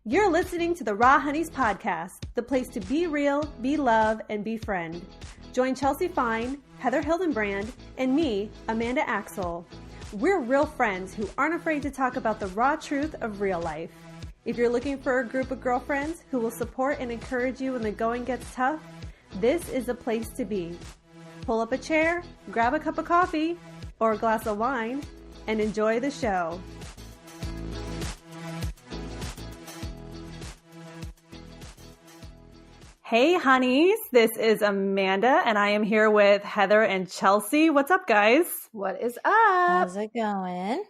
You're listening to the Raw Honeys podcast, the place to be real, be love, and befriend. Join Chelsea Fine, Heather Hildenbrand, and me, Amanda Axel. We're real friends who aren't afraid to talk about the raw truth of real life. If you're looking for a group of girlfriends who will support and encourage you when the going gets tough, this is the place to be. Pull up a chair, grab a cup of coffee or a glass of wine, and enjoy the show. Hey, honeys, this is Amanda, and I am here with Heather and Chelsea. What's up, guys? What is up? How's it going?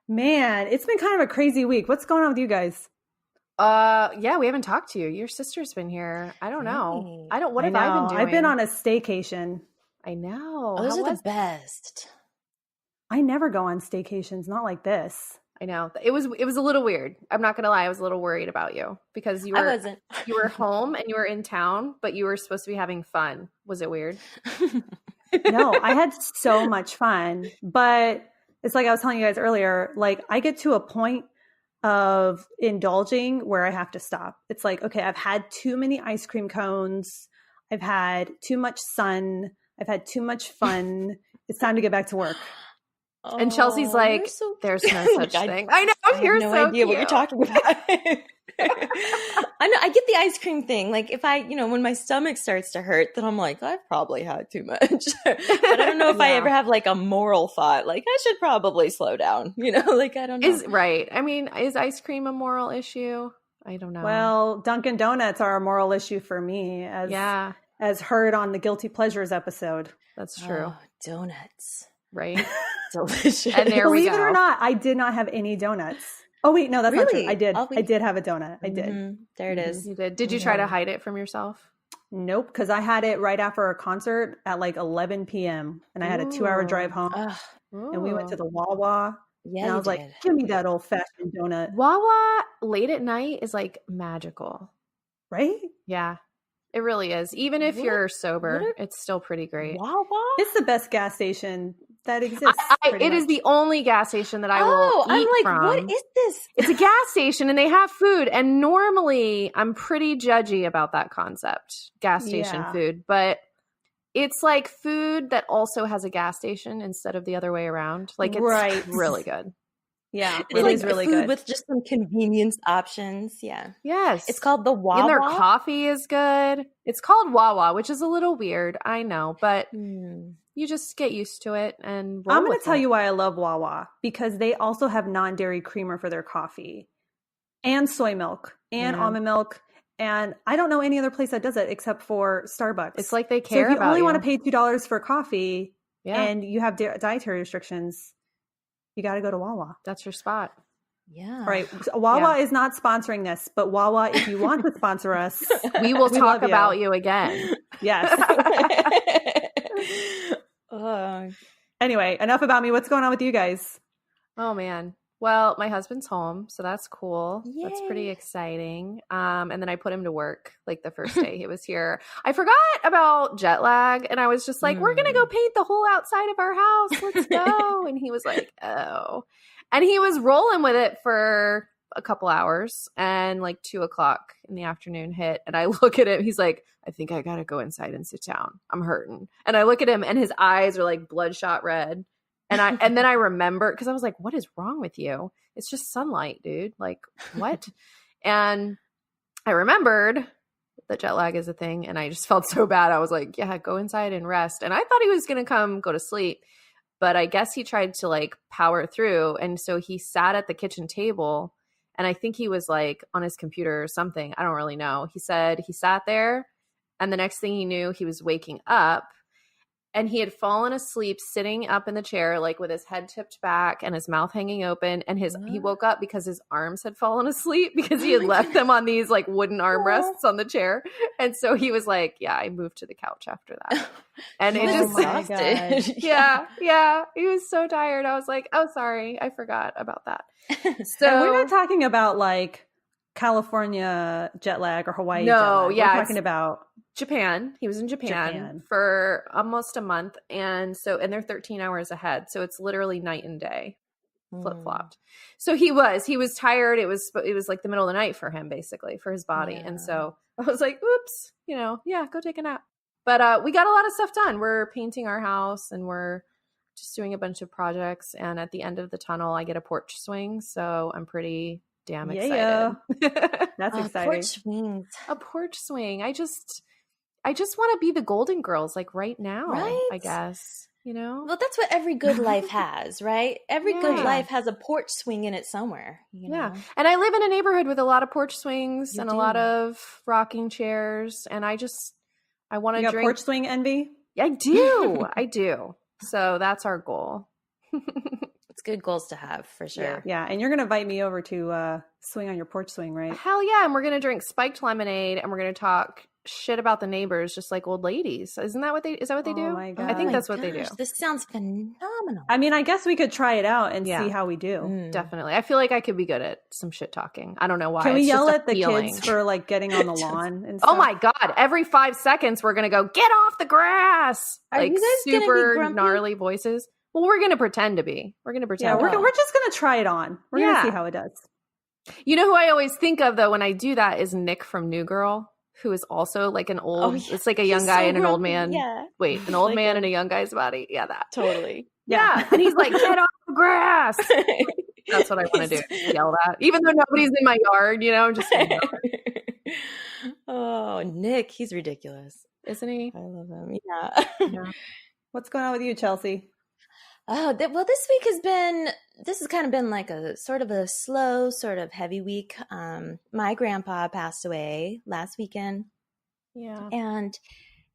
Man, it's been kind of a crazy week. What's going on with you guys? Yeah, we haven't talked to you. Your sister's been here. I don't know. What have I been doing? I've been on a staycation. I know. Those are the best. I never go on staycations, not like this. I know. It was a little weird. I'm not gonna lie, I was a little worried about you because you were home and you were in town, but you were supposed to be having fun. Was it weird? No, I had so much fun, but it's like I was telling you guys earlier, like I get to a point of indulging where I have to stop. It's like, okay, I've had too many ice cream cones. I've had too much sun. I've had too much fun. It's time to get back to work. And Chelsea's like, there's no such thing. I know. You're so cute. I have no idea what you're talking about. I know. I get the ice cream thing. Like if I, when my stomach starts to hurt, then I'm like, I've probably had too much. But I don't know if I ever have like a moral thought. Like I should probably slow down. Like I don't know. Right. I mean, is ice cream a moral issue? I don't know. Well, Dunkin' Donuts are a moral issue for me as heard on the Guilty Pleasures episode. That's true. Oh, donuts. Right? Delicious. And there we go. Believe it or not, I did not have any donuts. Oh wait, no, that's not true. I did. I did have a donut. I did. Mm-hmm. There it is. You did. Did you try to hide it from yourself? Nope, because I had it right after a concert at like 11 p.m. and I had a 2-hour drive home. And we went to the Wawa. Yeah, and I was like, give me that old fashioned donut. Wawa late at night is like magical. Right? Yeah. It really is. Even if you're sober, it's still pretty great. Wawa? It's the best gas station that exists. It is the only gas station that I will eat from. What is this? It's a gas station and they have food. And normally I'm pretty judgy about that concept, gas station food. But it's like food that also has a gas station instead of the other way around. Like it's really good. Yeah, it's it like is really food good. with just some convenience options. Yeah. Yes. It's called the Wawa. And their coffee is good. It's called Wawa, which is a little weird. I know, but you just get used to it and I'm going to tell you why I love Wawa, because they also have non-dairy creamer for their coffee and soy milk and almond milk. And I don't know any other place that does it except for Starbucks. It's like they care about you. So if you only want to pay $2 for coffee and you have dietary restrictions, you got to go to Wawa. That's your spot. Yeah. All right. So Wawa is not sponsoring this, but Wawa, if you want to sponsor us, we will talk about you again. Yes. Anyway, enough about me. What's going on with you guys? Oh, man. Well, my husband's home, so that's cool. Yay. That's pretty exciting. And then I put him to work like the first day he was here. I forgot about jet lag, and I was just like, we're going to go paint the whole outside of our house. Let's go. And he was like, oh. And he was rolling with it for a couple hours, and like 2:00 in the afternoon hit, and I look at him. He's like, I think I got to go inside and sit down. I'm hurting. And I look at him, and his eyes are like bloodshot red. And then I remember, because I was like, what is wrong with you? It's just sunlight, dude. Like, what? And I remembered that jet lag is a thing. And I just felt so bad. I was like, yeah, go inside and rest. And I thought he was going to go to sleep. But I guess he tried to like power through. And so he sat at the kitchen table. And I think he was like on his computer or something. I don't really know. He said he sat there. And the next thing he knew, he was waking up. And he had fallen asleep sitting up in the chair, like with his head tipped back and his mouth hanging open. And he woke up because his arms had fallen asleep because he had left them on these like wooden armrests on the chair. And so he was like, yeah, I moved to the couch after that. And it just, yeah, he was so tired. I was like, oh, sorry, I forgot about that. So and we're not talking about like California jet lag or Hawaii jet lag. We're talking about Japan. He was in Japan for almost a month. And they're 13 hours ahead. So it's literally night and day. flip-flopped. So he was tired. It was like the middle of the night for him, basically, for his body. And so I was like, oops, go take a nap. But we got a lot of stuff done. We're painting our house and we're just doing a bunch of projects. And at the end of the tunnel, I get a porch swing. So I'm pretty damn excited. That's exciting. Porch swings. A porch swing. I just want to be the Golden Girls, like right now, right? I guess, Well, that's what every good life has, right? Every good life has a porch swing in it somewhere. Yeah. And I live in a neighborhood with a lot of porch swings and a lot of rocking chairs. And I want to drink. Porch swing envy? I do. I do. So that's our goal. It's good goals to have for sure. Yeah. And you're going to invite me over to swing on your porch swing, right? Hell yeah. And we're going to drink spiked lemonade and we're going to talk shit about the neighbors, just like old ladies. Is that what they do? Oh my God. I think that's what they do. This sounds phenomenal. I mean, I guess we could try it out and see how we do. Definitely. I feel like I could be good at some shit talking. I don't know why. Can we yell at the kids for like getting on the lawn and stuff? Oh my God. Every 5 seconds we're going to go, get off the grass. Are like you guys super gnarly voices. Well, we're going to pretend to be. We're going to pretend. Yeah, we're just going to try it on. We're going to see how it does. You know who I always think of though when I do that is Nick from New Girl, who is also like an old, it's like a young guy and an old man. Yeah. Wait, an old man in a young guy's body. Yeah, that. Totally. Yeah. And he's like, get off the grass. That's what I want to do. Yell that. Even though nobody's in my yard, I'm just Oh, Nick, he's ridiculous. Isn't he? I love him. Yeah. What's going on with you, Chelsea? Oh, well, this has kind of been like a sort of a slow, sort of heavy week. My grandpa passed away last weekend. Yeah. And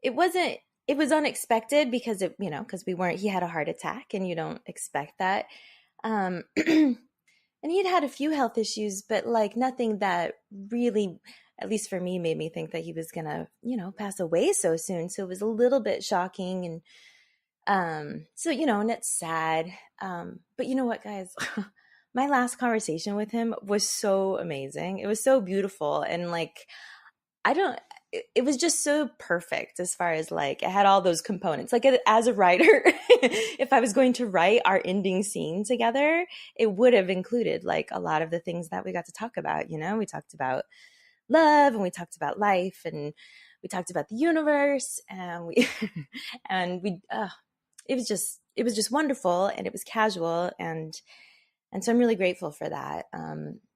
it was unexpected because he had a heart attack and you don't expect that. And he'd had a few health issues, but like nothing that really, at least for me, made me think that he was going to, pass away so soon. So it was a little bit shocking and, and it's sad. But you know what, guys, my last conversation with him was so amazing. It was so beautiful. And like, it was just so perfect as far as like, it had all those components. Like as a writer, if I was going to write our ending scene together, it would have included like a lot of the things that we got to talk about. We talked about love and we talked about life and we talked about the universe and it was just wonderful and it was casual and so I'm really grateful for that.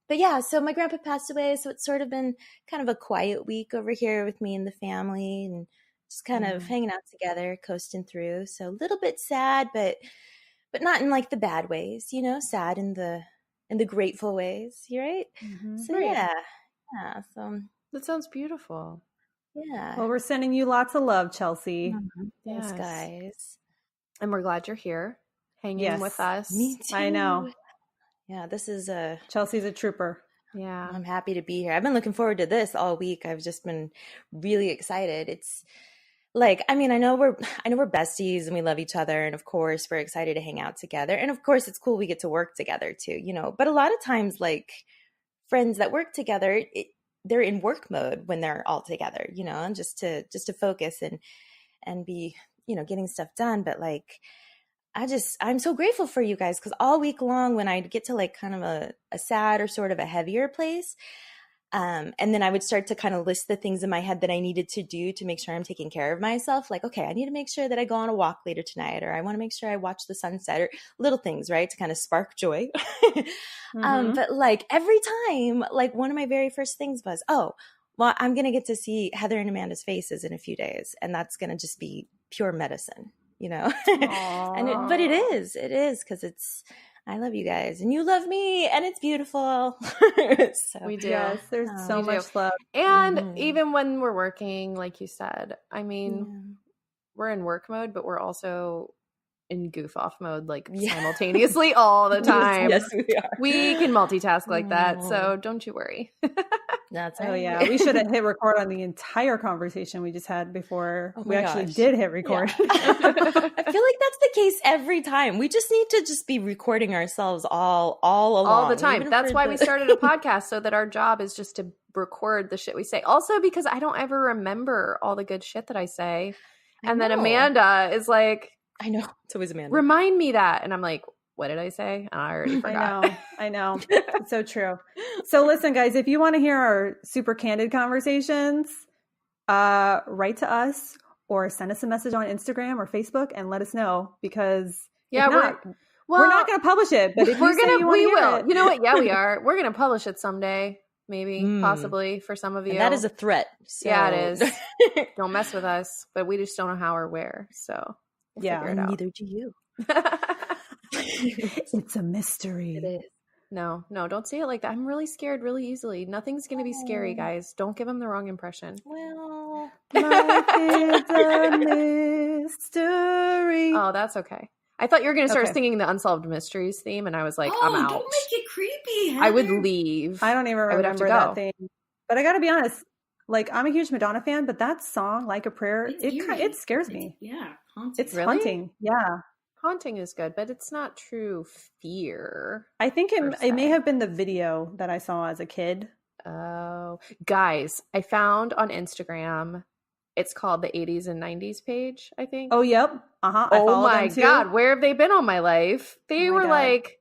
But yeah, so my grandpa passed away, so it's sort of been kind of a quiet week over here with me and the family and just kind of hanging out together, coasting through. So a little bit sad, but not in like the bad ways, sad in the grateful ways, right? Mm-hmm. So yeah. So that sounds beautiful. Yeah. Well, we're sending you lots of love, Chelsea. Mm-hmm. Thanks, guys. And we're glad you're here hanging with us. Me too. I know. Yeah, this is Chelsea's a trooper. Yeah. I'm happy to be here. I've been looking forward to this all week. I've just been really excited. It's like, I know we're besties and we love each other. And of course we're excited to hang out together. And of course it's cool we get to work together too, but a lot of times like friends that work together, they're in work mode when they're all together, and just to focus and be, getting stuff done. But like, I'm so grateful for you guys because all week long when I'd get to like kind of a sad or sort of a heavier place, and then I would start to kind of list the things in my head that I needed to do to make sure I'm taking care of myself. Like, okay, I need to make sure that I go on a walk later tonight, or I want to make sure I watch the sunset, or little things, right, to kind of spark joy. But like every time, like one of my very first things was, oh, well, I'm going to get to see Heather and Amanda's faces in a few days, and that's going to just be pure medicine. But it is because I love you guys and you love me and it's beautiful. So, we do. Yes, there's so much love. And even when we're working, like you said, we're in work mode, but we're also in goof off mode, like simultaneously all the time. Yes, we are. We can multitask like that. So don't you worry. That's Oh yeah, we should have hit record on the entire conversation we just had before we actually did hit record. Yeah. I feel like that's the case every time. We just need to just be recording ourselves all along. All the time. That's why we started a podcast, so that our job is just to record the shit we say. Also because I don't ever remember all the good shit that I say. And then Amanda is like, I know. It's always Amanda. Remind me that. And I'm like, what did I say? I already forgot. I know. It's so true. So listen, guys, if you want to hear our super candid conversations, write to us or send us a message on Instagram or Facebook and let us know, because if not, we're not going to publish it. But if you say you want to hear it, you know what? Yeah, we are. We're going to publish it someday. Maybe, possibly for some of you. And that is a threat. So. Yeah, it is. Don't mess with us, but we just don't know how or where. So we'll figure it out. Neither do you. It's a mystery. It is. No, don't say it like that. I'm really scared really easily. Nothing's going to be scary, guys. Don't give them the wrong impression. Well, life is a mystery. Oh, that's okay. I thought you were going to start singing the Unsolved Mysteries theme, and I was like, I'm out. Don't make it creepy, Heather. I would leave. I don't even remember that thing. But I got to be honest, like, I'm a huge Madonna fan, but that song, Like a Prayer, it scares me. Haunting. It's haunting. Yeah. Haunting is good, but it's not true fear. I think it may have been the video that I saw as a kid. Oh, guys, I found on Instagram, it's called the 80s and 90s page, I think. Oh, yep. Oh my God. Where have they been all my life? They were like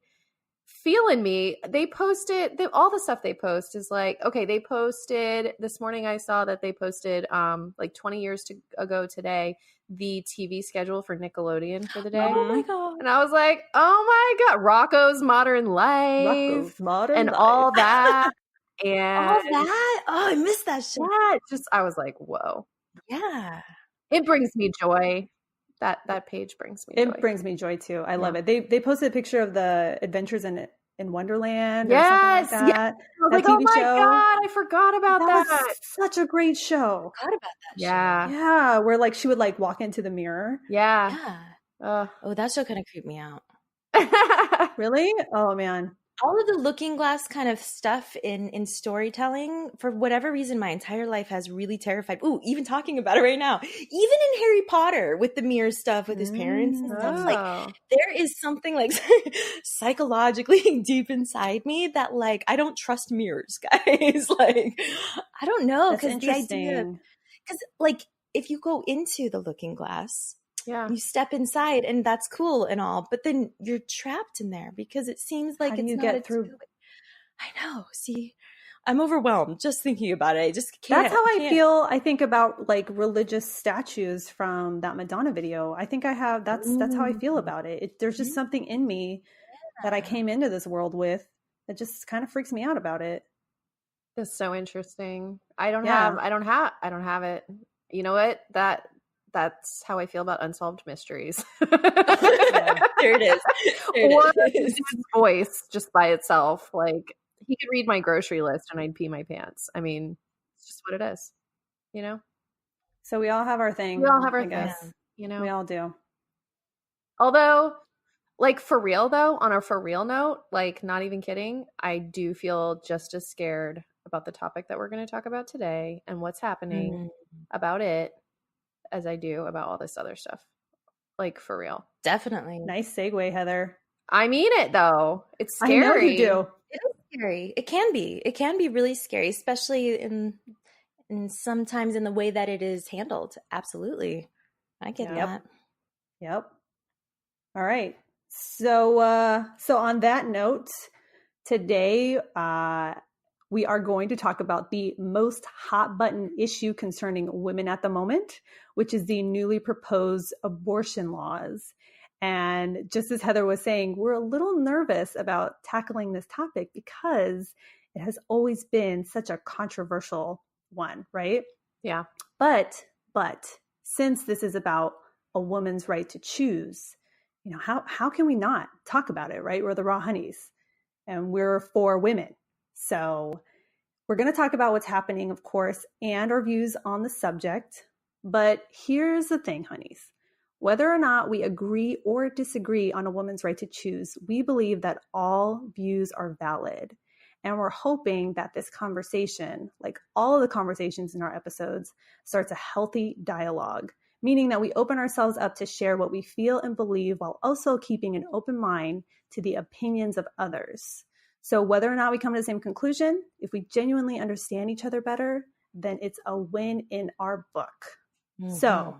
feeling me. They posted all the stuff they post is like, okay, they posted this morning. I saw that they posted like 20 years ago today, the TV schedule for Nickelodeon for the day. Oh my God. And I was like, oh my God, Rocco's Modern Life and all that. And all that? Oh, I missed that shit. Yeah, I was like, whoa. Yeah. It brings me joy. That page brings me joy. It brings me joy too. I love it. They posted a picture of the Adventures in Wonderland or something like that. Yes. I was like, oh my God, I forgot about that. Was such a great show. I forgot about that show. Yeah, where like she would like walk into the mirror. Yeah. Oh, that show kind of creeped me out. Really? Oh man. All of the looking glass kind of stuff in storytelling, for whatever reason, my entire life has really terrified. Ooh, even talking about it right now. Even in Harry Potter with the mirror stuff with his parents and stuff, like there is something like psychologically deep inside me that like I don't trust mirrors, guys. Like I don't know, because the idea, because like if you go into the looking glass. Yeah. You step inside and that's cool and all, but then you're trapped in there because it seems like it's not get through. I know. See, I'm overwhelmed just thinking about it. I just can't. That's how I feel. I think about like religious statues from that Madonna video. I think I have. That's how I feel about it. There's just something in me that I came into this world with that just kind of freaks me out about it. That's so interesting. I don't have it. You know what? That's how I feel about Unsolved Mysteries. There it is. Or his voice just by itself. Like he could read my grocery list and I'd pee my pants. I mean, it's just what it is, you know? So we all have our thing. We all have our thing, you know? We all do. Although, like for real though, on a for real note, like not even kidding, I do feel just as scared about the topic that we're going to talk about today and what's happening about it as I do about all this other stuff. Like for real. Definitely. Nice segue, Heather. I mean it though. It's scary. I know you do. It is scary. It can be. It can be really scary, especially in sometimes in the way that it is handled. Absolutely. I get that. Yep. All right. So on that note, today we are going to talk about the most hot button issue concerning women at the moment, which is the newly proposed abortion laws. And just as Heather was saying, we're a little nervous about tackling this topic because it has always been such a controversial one, right? Yeah. But since this is about a woman's right to choose, you know, how can we not talk about it, right? We're the Raw Honeys and we're for women. So we're going to talk about what's happening, of course, and our views on the subject. But here's the thing, honeys. Whether or not we agree or disagree on a woman's right to choose, we believe that all views are valid. And we're hoping that this conversation, like all of the conversations in our episodes, starts a healthy dialogue, meaning that we open ourselves up to share what we feel and believe while also keeping an open mind to the opinions of others. So whether or not we come to the same conclusion, if we genuinely understand each other better, then it's a win in our book. Mm-hmm. So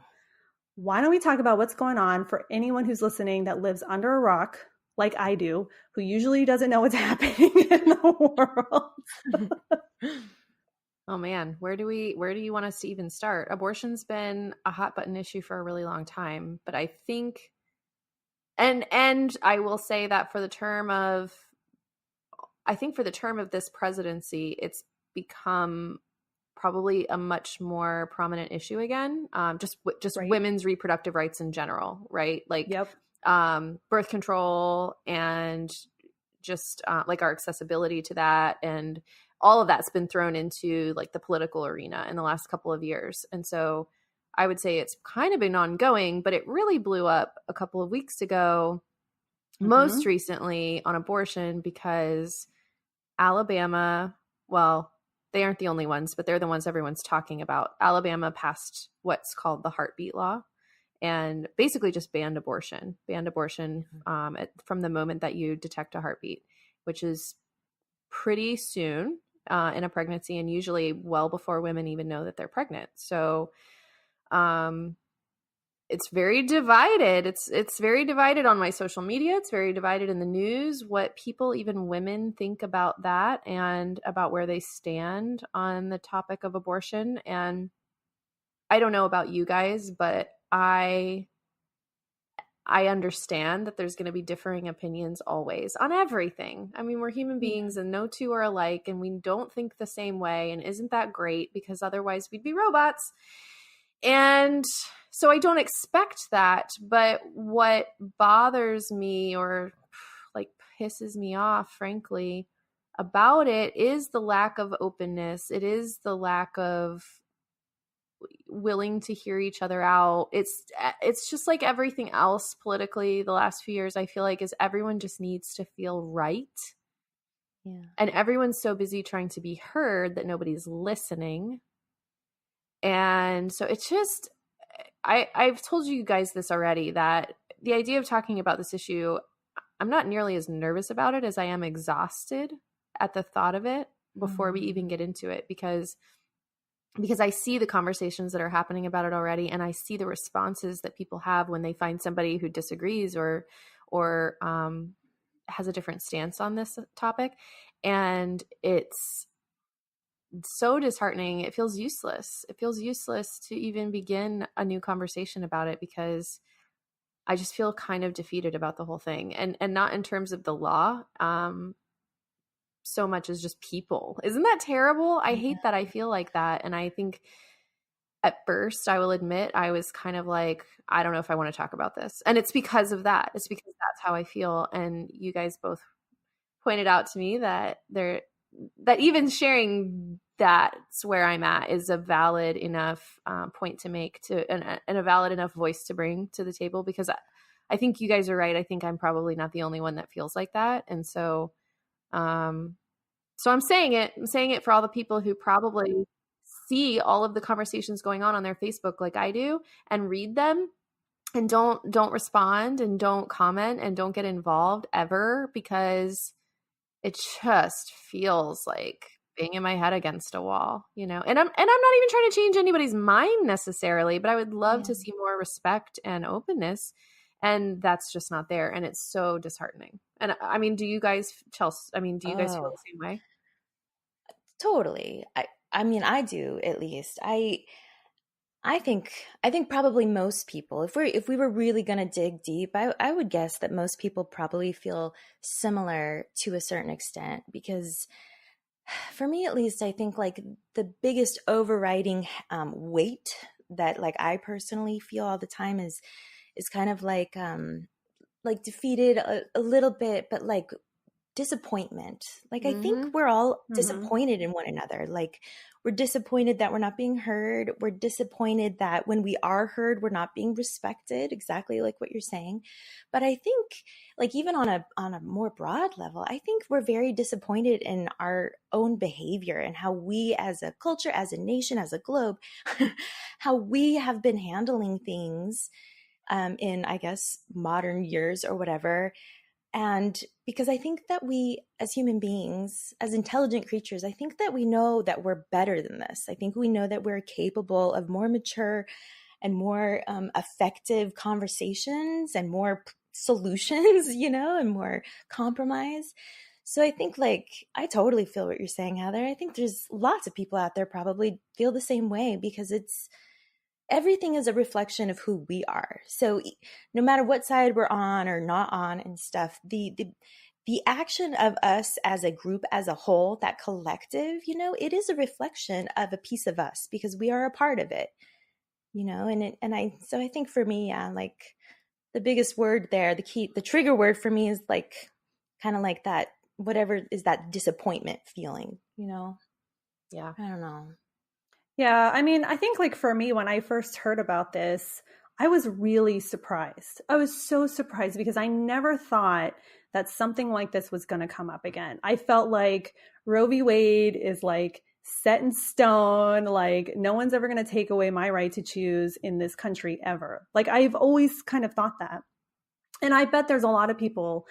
why don't we talk about what's going on for anyone who's listening that lives under a rock like I do, who usually doesn't know what's happening in the world. Oh man, where do you want us to even start? Abortion's been a hot button issue for a really long time, but I think and I will say that for the term of this presidency, it's become probably a much more prominent issue again. Just Right. women's reproductive rights in general, right? Like, Yep. Birth control and just like our accessibility to that, and all of that's been thrown into like the political arena in the last couple of years. And so I would say it's kind of been ongoing, but it really blew up a couple of weeks ago, most recently on abortion, because Alabama, well, they aren't the only ones, but they're the ones everyone's talking about. Alabama passed what's called the heartbeat law, and basically just banned abortion from the moment that you detect a heartbeat, which is pretty soon in a pregnancy, and usually well before women even know that they're pregnant. So it's very divided. It's very divided on my social media. It's very divided in the news, what people, even women, think about that and about where they stand on the topic of abortion. And I don't know about you guys, but I understand that there's going to be differing opinions always on everything. I mean, we're human beings and no two are alike, and we don't think the same way. And isn't that great? Because otherwise we'd be robots. And so I don't expect that. But what bothers me, or like pisses me off, frankly, about it is the lack of openness. It is the lack of willing to hear each other out. It's just like everything else politically the last few years, I feel like, is everyone just needs to feel right. Yeah. And everyone's so busy trying to be heard that nobody's listening. And so it's just, I've told you guys this already, that the idea of talking about this issue, I'm not nearly as nervous about it as I am exhausted at the thought of it before we even get into it, because I see the conversations that are happening about it already, and I see the responses that people have when they find somebody who disagrees or has a different stance on this topic. And it's so disheartening. It feels useless. It feels useless to even begin a new conversation about it, because I just feel kind of defeated about the whole thing, and not in terms of the law, so much as just people. Isn't that terrible? I hate that I feel like that. And I think at first, I will admit, I was kind of like, I don't know if I want to talk about this. And it's because of that. It's because that's how I feel. And you guys both pointed out to me that even sharing that's where I'm at is a valid enough point to make, and a valid enough voice to bring to the table, because I think you guys are right. I think I'm probably not the only one that feels like that. And so I'm saying it. I'm saying it for all the people who probably see all of the conversations going on their Facebook like I do, and read them and don't respond and don't comment and don't get involved ever, because it just feels like banging my head against a wall, And I'm not even trying to change anybody's mind necessarily, but I would love to see more respect and openness. And that's just not there. And it's so disheartening. And I mean, do you guys, Chelsea, do you guys feel the same way? Totally. I mean, I do, at least. I think probably most people, if we were really going to dig deep, I would guess that most people probably feel similar to a certain extent, because for me, at least, I think like the biggest overriding weight that like I personally feel all the time is kind of like defeated a little bit, but like disappointment. Like I think we're all disappointed in one another. Like we're disappointed that we're not being heard. We're disappointed that when we are heard, we're not being respected, exactly like what you're saying. But I think like even on a more broad level, I think we're very disappointed in our own behavior and how we as a culture, as a nation, as a globe, how we have been handling things in, I guess, modern years or whatever. And because I think that we, as human beings, as intelligent creatures, I think that we know that we're better than this. I think we know that we're capable of more mature and more effective conversations and more solutions, and more compromise. So I think I totally feel what you're saying, Heather. I think there's lots of people out there probably feel the same way, because everything is a reflection of who we are. So no matter what side we're on or not on and stuff, the action of us as a group, as a whole, that collective, it is a reflection of a piece of us, because we are a part of it, so I think for me, the biggest word there, the trigger word for me is kind of like that, whatever is that disappointment feeling, Yeah. I don't know. Yeah. I mean, I think for me, when I first heard about this, I was really surprised. I was so surprised, because I never thought that something like this was going to come up again. I felt like Roe v. Wade is set in stone. No one's ever going to take away my right to choose in this country ever. I've always kind of thought that. And I bet there's a lot of people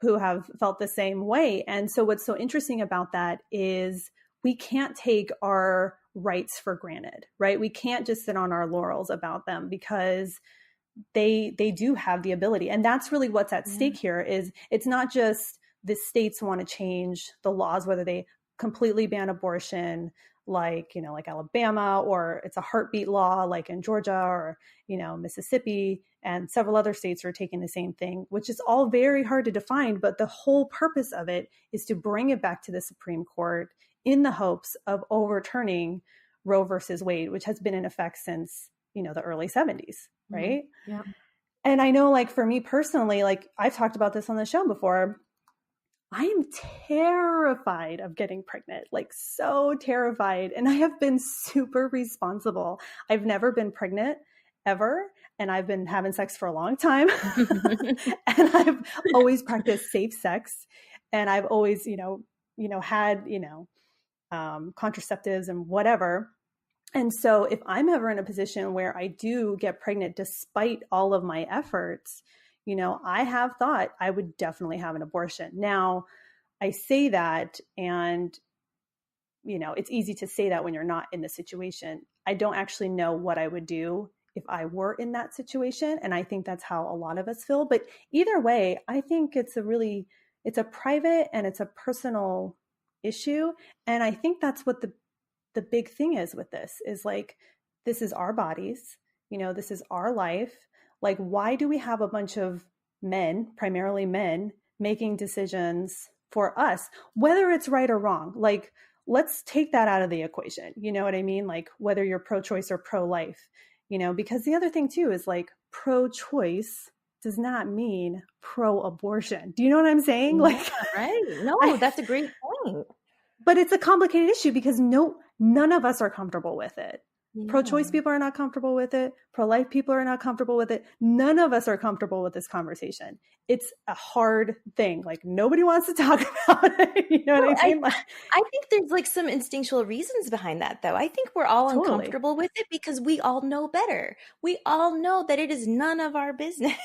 who have felt the same way. And so what's so interesting about that is we can't take our rights for granted, right? We can't just sit on our laurels about them, because they do have the ability. And that's really what's at stake here. Is it's not just the states want to change the laws, whether they completely ban abortion, like Alabama, or it's a heartbeat law like in Georgia or, Mississippi, and several other states are taking the same thing, which is all very hard to define. But the whole purpose of it is to bring it back to the Supreme Court in the hopes of overturning Roe versus Wade, which has been in effect since, the early 70s, right? Yeah. And I know for me personally, I've talked about this on the show before, I am terrified of getting pregnant, so terrified. And I have been super responsible. I've never been pregnant ever. And I've been having sex for a long time. And I've always practiced safe sex. And I've always, had, contraceptives and whatever. And so if I'm ever in a position where I do get pregnant, despite all of my efforts, I have thought I would definitely have an abortion. Now, I say that, and, it's easy to say that when you're not in the situation. I don't actually know what I would do if I were in that situation. And I think that's how a lot of us feel. But either way, I think it's a private and it's a personal issue. And I think that's what the big thing is with this is this is our bodies, this is our life. Why do we have a bunch of men, primarily men, making decisions for us, whether it's right or wrong? Let's take that out of the equation. You know what I mean? Whether you're pro-choice or pro-life, because the other thing too is pro-choice does not mean pro-abortion. Do you know what I'm saying? Yeah, right. No, that's a great point. But it's a complicated issue because none of us are comfortable with it. Yeah. Pro-choice people are not comfortable with it. Pro-life people are not comfortable with it. None of us are comfortable with this conversation. It's a hard thing. Nobody wants to talk about it. You know what I mean? I think there's some instinctual reasons behind that, though. I think we're all uncomfortable with it because we all know better. We all know that it is none of our business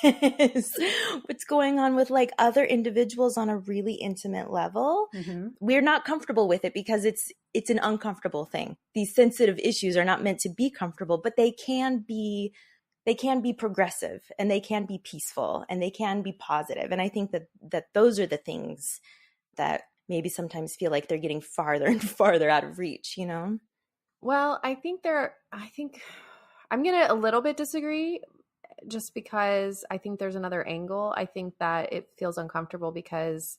what's going on with other individuals on a really intimate level. Mm-hmm. We're not comfortable with it because it's an uncomfortable thing. These sensitive issues are not meant to be comfortable, but they can be progressive, and they can be peaceful, and they can be positive. And I think that those are the things that maybe sometimes feel like they're getting farther and farther out of reach, Well, I think I'm going to a little bit disagree, just because I think there's another angle. I think that it feels uncomfortable because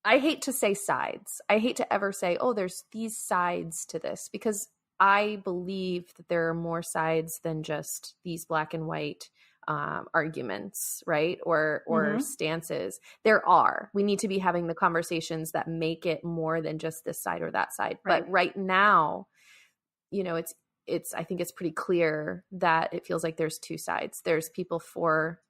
I hate to say sides. I hate to ever say, oh, there's these sides to this, because I believe that there are more sides than just these black and white arguments, right? Or mm-hmm. stances. There are. We need to be having the conversations that make it more than just this side or that side. Right. But right now, I think it's pretty clear that it feels like there's two sides. There's people for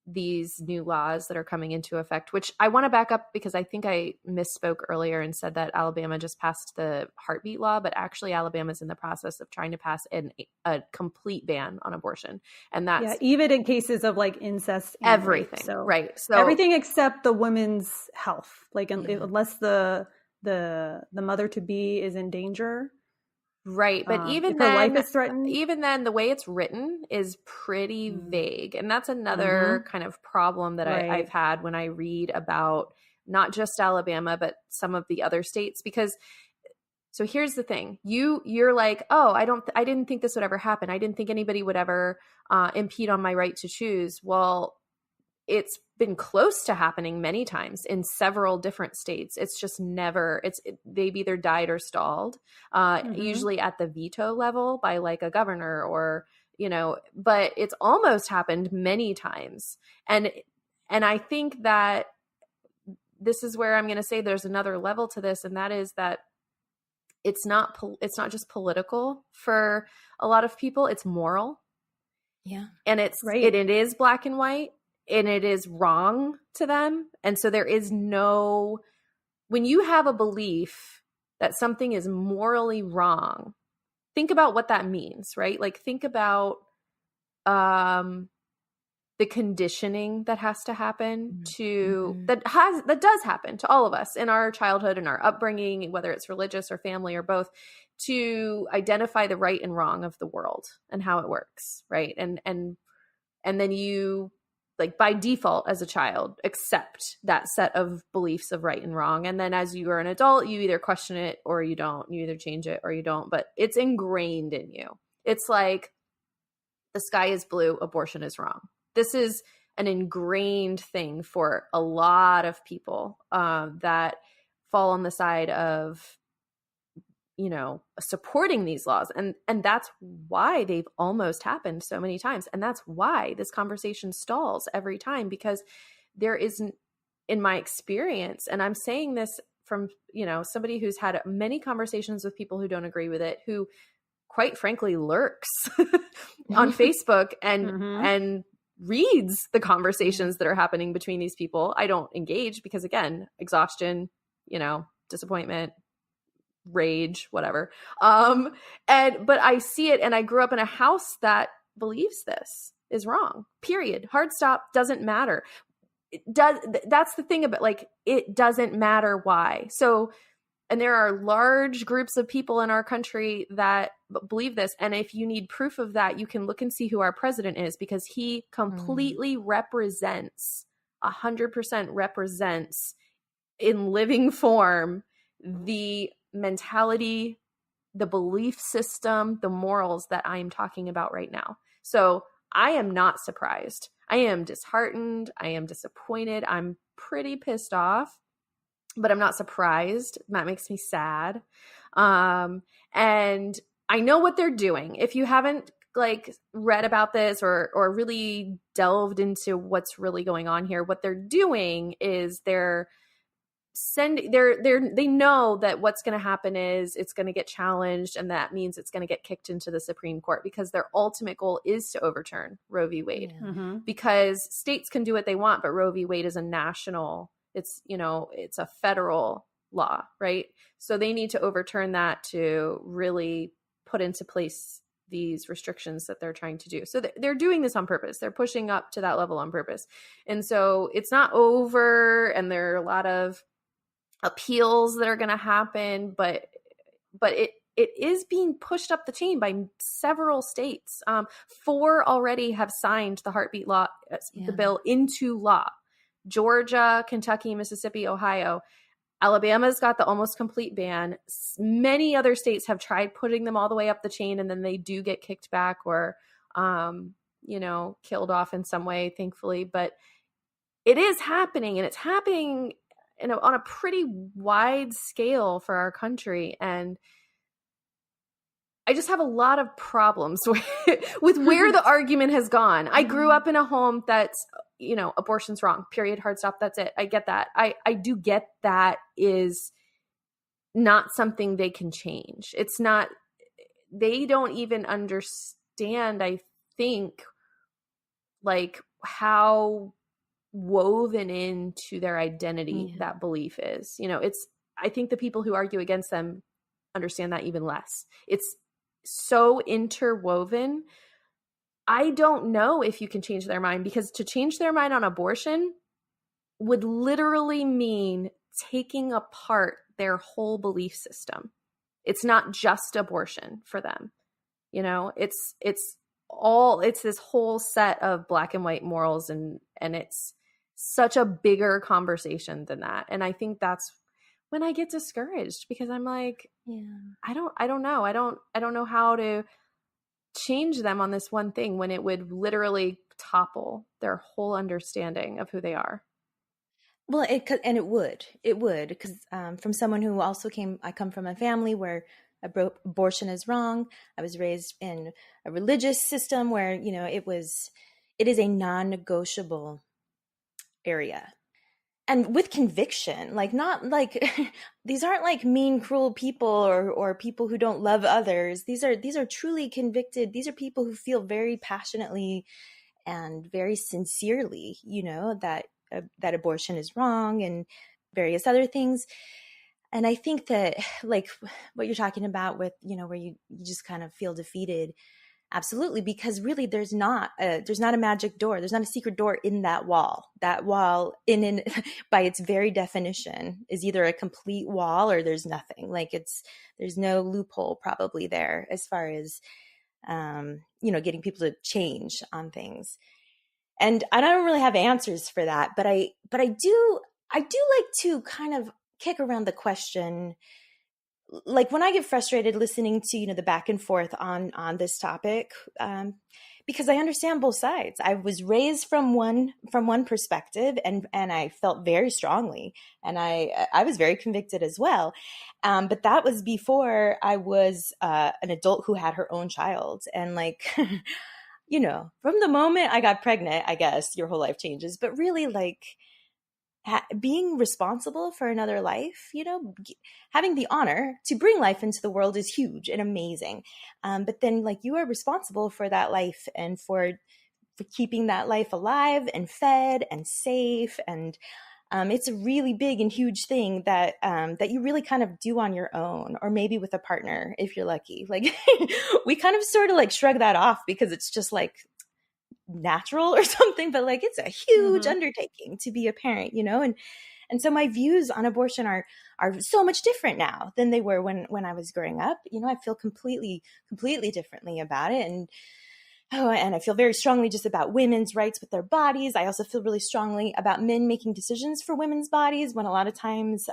these new laws that are coming into effect, which I want to back up because I think I misspoke earlier and said that Alabama just passed the heartbeat law, but actually Alabama's in the process of trying to pass a complete ban on abortion. And that's even in cases of incest, everything. So, right. So everything except the woman's health, unless the mother to be is in danger, Right. But if her life is threatened. even then, the way it's written is pretty vague. And that's another kind of problem that I've had when I read about not just Alabama, but some of the other states. Because so here's the thing. You're like, oh, I didn't think this would ever happen. I didn't think anybody would ever impede on my right to choose. Well, it's been close to happening many times in several different states. It's just never, they've either died or stalled, usually at the veto level by like a governor or, but it's almost happened many times. And I think that this is where I'm going to say there's another level to this. And that is that it's not just political for a lot of people. It's moral. Yeah. And it is black and white. And it is wrong to them. And so there is when you have a belief that something is morally wrong, think about what that means, right? Like think about the conditioning that has to happen that does happen to all of us in our childhood and our upbringing, whether it's religious or family or both, to identify the right and wrong of the world and how it works, right? And then you, like by default as a child, accept that set of beliefs of right and wrong. And then as you are an adult, you either question it or you don't. You either change it or you don't, but it's ingrained in you. It's like the sky is blue, abortion is wrong. This is an ingrained thing for a lot of people that fall on the side of, supporting these laws. And that's why they've almost happened so many times. And that's why this conversation stalls every time, because there isn't, in my experience, and I'm saying this from, somebody who's had many conversations with people who don't agree with it, who quite frankly lurks on Facebook and reads the conversations that are happening between these people. I don't engage because, again, exhaustion, disappointment, rage, whatever. But I see it, and I grew up in a house that believes this is wrong, period. Hard stop, doesn't matter. That's the thing about, like, it doesn't matter why. So, and there are large groups of people in our country that believe this. And if you need proof of that, you can look and see who our president is, because he completely represents, 100% represents in living form the mentality, the belief system, the morals that I'm talking about right now. So I am not surprised. I am disheartened. I am disappointed. I'm pretty pissed off, but I'm not surprised. That makes me sad. And I know what they're doing. If you haven't read about this or really delved into what's really going on here, what they're doing is they know that what's going to happen is it's going to get challenged, and that means it's going to get kicked into the Supreme Court, because their ultimate goal is to overturn Roe v. Wade. Yeah. Because states can do what they want, but Roe v. Wade is a national, it's a federal law, right? So they need to overturn that to really put into place these restrictions that they're trying to do. So they're doing this on purpose. They're pushing up to that level on purpose. And so it's not over, and there are a lot of appeals that are going to happen, but it is being pushed up the chain by several states. 4 already have signed the heartbeat law, the bill into law. Georgia, Kentucky, Mississippi, Ohio. Alabama's got the almost complete ban. Many other states have tried putting them all the way up the chain, and then they do get kicked back or, killed off in some way, thankfully. But it is happening, and it's happening on a pretty wide scale for our country. And I just have a lot of problems with where the argument has gone. I grew up in a home that's, abortion's wrong, period, hard stop, that's it. I get that. I do get that is not something they can change. It's not, they don't even understand, I think, how woven into their identity that belief is. I think the people who argue against them understand that even less. It's so interwoven. I don't know if you can change their mind, because to change their mind on abortion would literally mean taking apart their whole belief system. It's not just abortion for them. You know, it's this whole set of black and white morals, and it's such a bigger conversation than that. And I think that's when I get discouraged, because I'm like, I don't know. I don't know how to change them on this one thing when it would literally topple their whole understanding of who they are. Well, it would, because from someone who also I come from a family where abortion is wrong. I was raised in a religious system where, you know, it is a non-negotiable area. And with conviction, like, not like these aren't like mean, cruel people or people who don't love others. These are truly convicted. These are people who feel very passionately and very sincerely, you know, that abortion is wrong and various other things. And I think that, like, what you're talking about with, you know, where you just kind of feel defeated. Absolutely. Because really there's not a magic door. There's not a secret door in that wall. That wall in by its very definition is either a complete wall or there's nothing. Like, there's no loophole probably there as far as, you know, getting people to change on things. And I don't really have answers for that, but I do like to kind of kick around the question. Like, when I get frustrated listening to, you know, the back and forth on this topic, because I understand both sides. I was raised from one perspective, and I felt very strongly, and I was very convicted as well. But that was before I was an adult who had her own child, and like, you know, from the moment I got pregnant, I guess your whole life changes. But really, like, being responsible for another life, you know, having the honor to bring life into the world is huge and amazing. But then, like, you are responsible for that life and for keeping that life alive and fed and safe. And it's a really big and huge thing that you really kind of do on your own, or maybe with a partner if you're lucky. Like, we kind of sort of like shrug that off because it's just like natural or something, but like, it's a huge undertaking to be a parent, you know. And so my views on abortion are so much different now than they were when I was growing up. You know, I feel completely differently about it. And I feel very strongly just about women's rights with their bodies. I also feel really strongly about men making decisions for women's bodies, when a lot of times,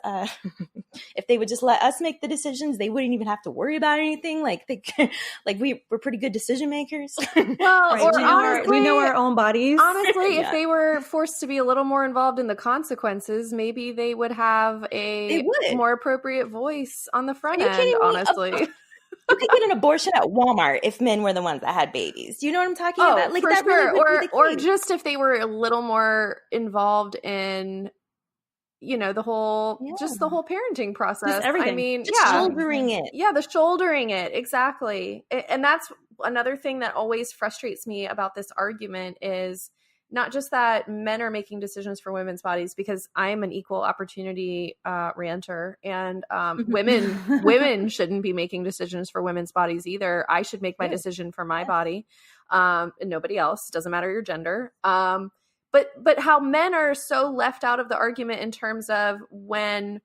if they would just let us make the decisions, they wouldn't even have to worry about anything. Like, we're pretty good decision makers. Well, right. or honestly, we know our own bodies. Honestly, if they were forced to be a little more involved in the consequences, maybe they would have a more appropriate voice on the front end, honestly. You could get an abortion at Walmart if men were the ones that had babies. Do you know what I'm talking about? Like, for that sure. Really or just if they were a little more involved in, you know, the whole parenting process. Just everything. I mean, shouldering it. Yeah, the shouldering it. Exactly. And that's another thing that always frustrates me about this argument, is not just that men are making decisions for women's bodies, because I'm an equal opportunity ranter, and women shouldn't be making decisions for women's bodies either. I should make my decision for my body, and nobody else. Doesn't matter your gender. But how men are so left out of the argument in terms of when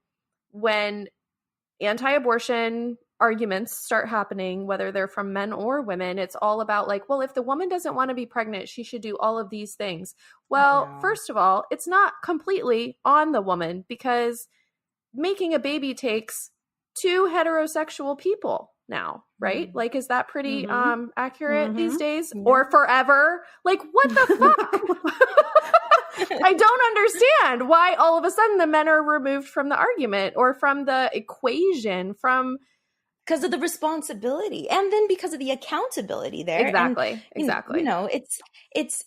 anti-abortion arguments start happening, whether they're from men or women, it's all about like, well, if the woman doesn't want to be pregnant, she should do all of these things. Well, first of all, it's not completely on the woman, because making a baby takes two heterosexual people now, right? Like, is that pretty accurate these days? Or forever? Like, what the fuck? I don't understand why all of a sudden the men are removed from the argument or from the equation, because of the responsibility, and then because of the accountability there. Exactly. You know, it's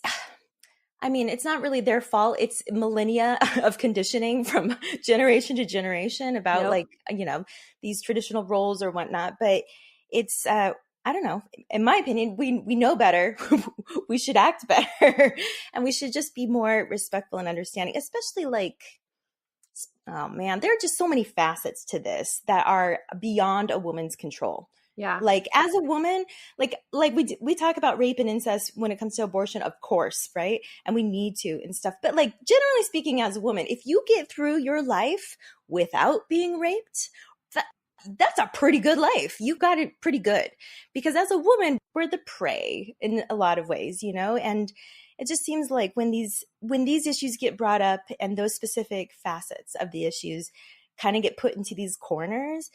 I mean, it's not really their fault. It's millennia of conditioning from generation to generation about like, you know, these traditional roles or whatnot. But it's, I don't know, in my opinion, we know better. We should act better, and we should just be more respectful and understanding, especially like, oh man, there are just so many facets to this that are beyond a woman's control. Yeah. Like, as a woman, like we talk about rape and incest when it comes to abortion, of course, right? And we need to and stuff. But like, generally speaking, as a woman, if you get through your life without being raped, that's a pretty good life. You got it pretty good. Because as a woman, we're the prey in a lot of ways, you know? And it just seems like when these issues get brought up and those specific facets of the issues kind of get put into these corners,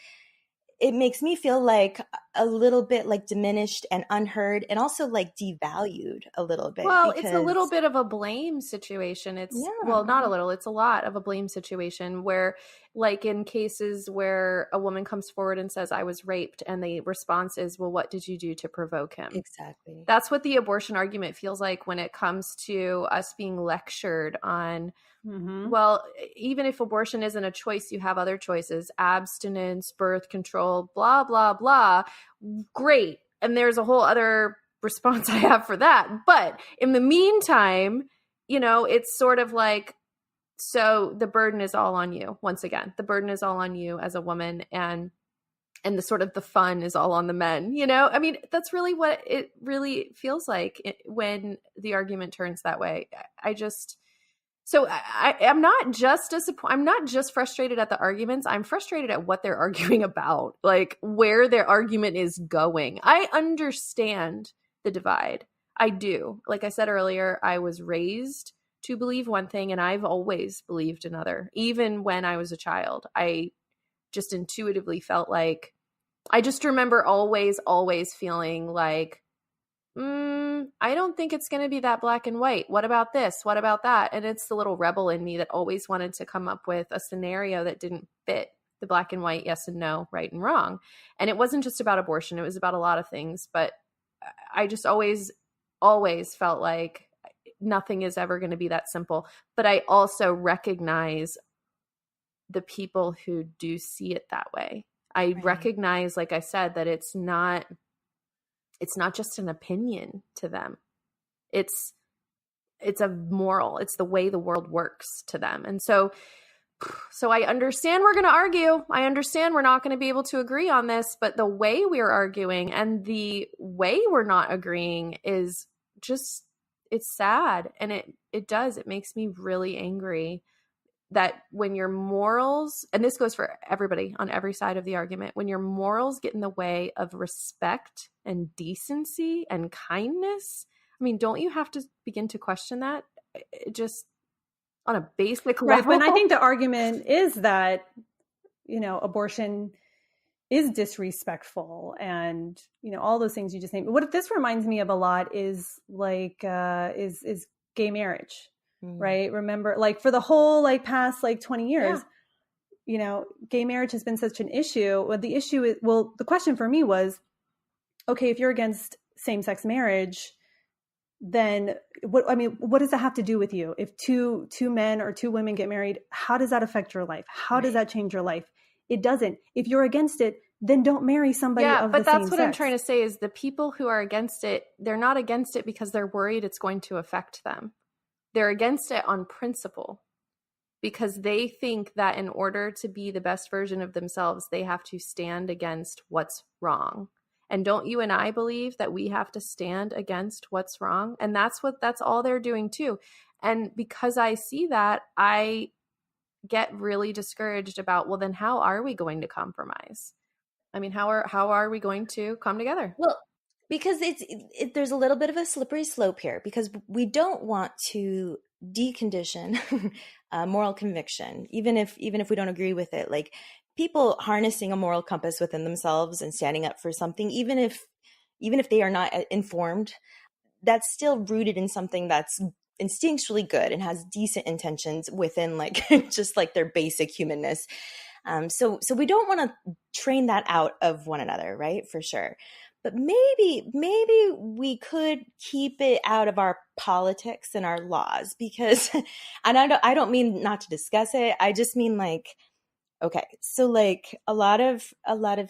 it makes me feel like a little bit like diminished and unheard, and also like devalued a little bit. Well, it's a little bit of a blame situation. Well, not a little, it's a lot of a blame situation where, like, in cases where a woman comes forward and says, I was raped, and the response is, well, what did you do to provoke him? Exactly. That's what the abortion argument feels like when it comes to us being lectured on. Well, even if abortion isn't a choice, you have other choices: abstinence, birth control, blah, blah, blah. Great. And there's a whole other response I have for that. But in the meantime, you know, it's sort of like, so the burden is all on you. Once again, the burden is all on you as a woman, and the sort of the fun is all on the men, you know? I mean, that's really what it really feels like when the argument turns that way. I'm not just I'm not just frustrated at the arguments. I'm frustrated at what they're arguing about, like where their argument is going. I understand the divide. I do. Like I said earlier, I was raised to believe one thing, and I've always believed another. Even when I was a child, I just intuitively felt like, I just remember always feeling like, I don't think it's going to be that black and white. What about this? What about that? And it's the little rebel in me that always wanted to come up with a scenario that didn't fit the black and white, yes and no, right and wrong. And it wasn't just about abortion. It was about a lot of things. But I just always felt like nothing is ever going to be that simple. But I also recognize the people who do see it that way. I recognize, like I said, that it's not just an opinion to them. It's a moral. It's the way the world works to them. And so I understand we're going to argue. I understand we're not going to be able to agree on this, but the way we're arguing and the way we're not agreeing is just, it's sad. And it makes me really angry that when your morals, and this goes for everybody on every side of the argument, when your morals get in the way of respect and decency and kindness, I mean, don't you have to begin to question that just on a basic level? Right, but I think the argument is that, you know, abortion is disrespectful and, you know, all those things you just named. What this reminds me of a lot is like, is gay marriage. Right. Remember, like for the whole like past like 20 years, you know, gay marriage has been such an issue. Well, the issue is, the question for me was, okay, if you're against same-sex marriage, then what does that have to do with you? If two men or two women get married, how does that affect your life? How does that change your life? It doesn't. If you're against it, then don't marry somebody of the same sex. Yeah, but that's what I'm trying to say is the people who are against it, they're not against it because they're worried it's going to affect them. They're against it on principle because they think that in order to be the best version of themselves, they have to stand against what's wrong. And don't you and I believe that we have to stand against what's wrong? And that's all they're doing too. And because I see that, I get really discouraged about, well, then how are we going to compromise? I mean, how are we going to come together? Well, because there's a little bit of a slippery slope here, because we don't want to decondition moral conviction, even if we don't agree with it. Like people harnessing a moral compass within themselves and standing up for something, even if they are not informed, that's still rooted in something that's instinctually good and has decent intentions within like just like their basic humanness. So we don't want to train that out of one another, right? For sure. But maybe we could keep it out of our politics and our laws, because, and I don't mean not to discuss it. I just mean like, okay, so like a lot of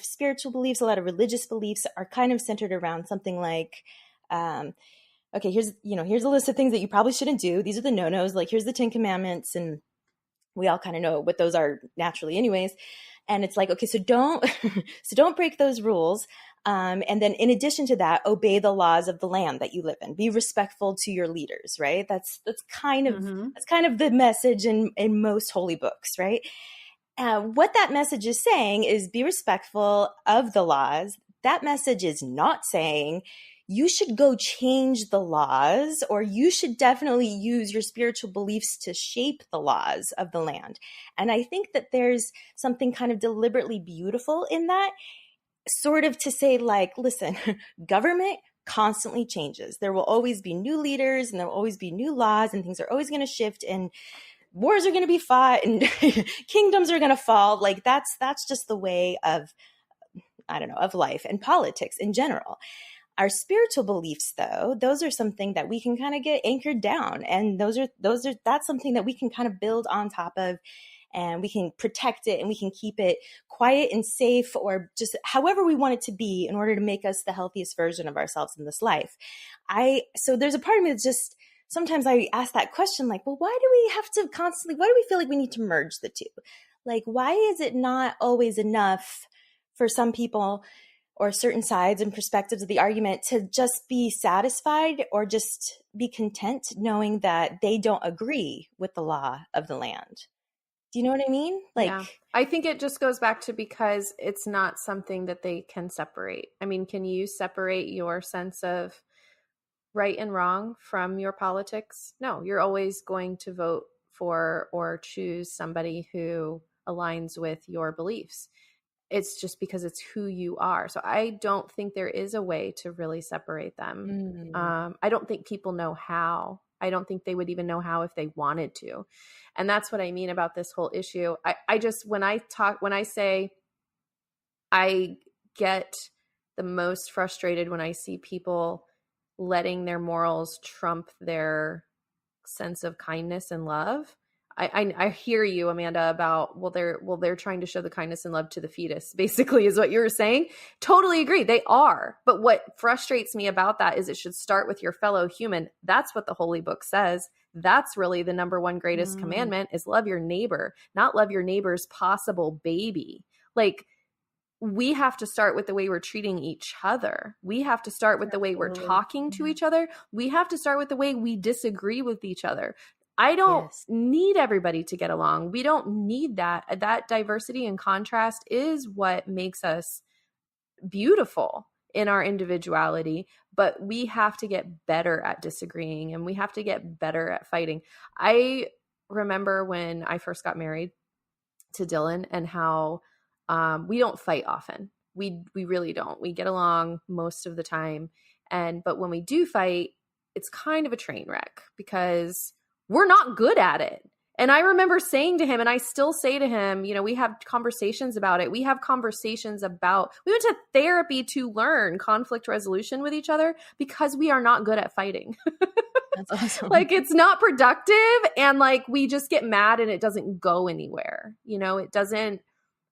spiritual beliefs, a lot of religious beliefs are kind of centered around something like, okay, here's a list of things that you probably shouldn't do. These are the no-nos. Like here's the 10 Commandments, and we all kind of know what those are naturally, anyways. And it's like, okay, so don't break those rules. And then in addition to that, obey the laws of the land that you live in. Be respectful to your leaders, right? That's kind of the message in most holy books, right? What that message is saying is be respectful of the laws. That message is not saying you should go change the laws, or you should definitely use your spiritual beliefs to shape the laws of the land. And I think that there's something kind of deliberately beautiful in that, sort of to say, like, listen, government constantly changes. There will always be new leaders, and there will always be new laws, and things are always going to shift, and wars are going to be fought, and kingdoms are going to fall. Like that's just the way of, I don't know, of life and politics in general. Our spiritual beliefs, though, those are something that we can kind of get anchored down, and that's something that we can kind of build on top of, and we can protect it, and we can keep it quiet and safe, or just however we want it to be in order to make us the healthiest version of ourselves in this life. So there's a part of me that's just, sometimes I ask that question, like, well, why do we have to constantly, why do we feel like we need to merge the two? Like, why is it not always enough for some people or certain sides and perspectives of the argument to just be satisfied or just be content knowing that they don't agree with the law of the land? Do you know what I mean? Like, yeah. I think it just goes back to, because it's not something that they can separate. I mean, can you separate your sense of right and wrong from your politics? No, you're always going to vote for or choose somebody who aligns with your beliefs. It's just because it's who you are. So I don't think there is a way to really separate them. I don't think people know how. I don't think they would even know how if they wanted to. And that's what I mean about this whole issue. I just, when I say I get the most frustrated when I see people letting their morals trump their sense of kindness and love. I hear you, Amanda, about, they're trying to show the kindness and love to the fetus, basically, is what you were saying. Totally agree. They are. But what frustrates me about that is it should start with your fellow human. That's what the Holy Book says. That's really the number one greatest commandment, is love your neighbor, not love your neighbor's possible baby. Like, we have to start with the way we're treating each other. We have to start with the way we're talking to each other. We have to start with the way we disagree with each other. I don't need everybody to get along. We don't need that. That diversity and contrast is what makes us beautiful in our individuality, but we have to get better at disagreeing, and we have to get better at fighting. I remember when I first got married to Dylan, and how we don't fight often. We really don't. We get along most of the time. But when we do fight, it's kind of a train wreck because we're not good at it. And I remember saying to him, and I still say to him, we have conversations about it. We went to therapy to learn conflict resolution with each other because we are not good at fighting. That's awesome. Like, it's not productive, and like, we just get mad and it doesn't go anywhere.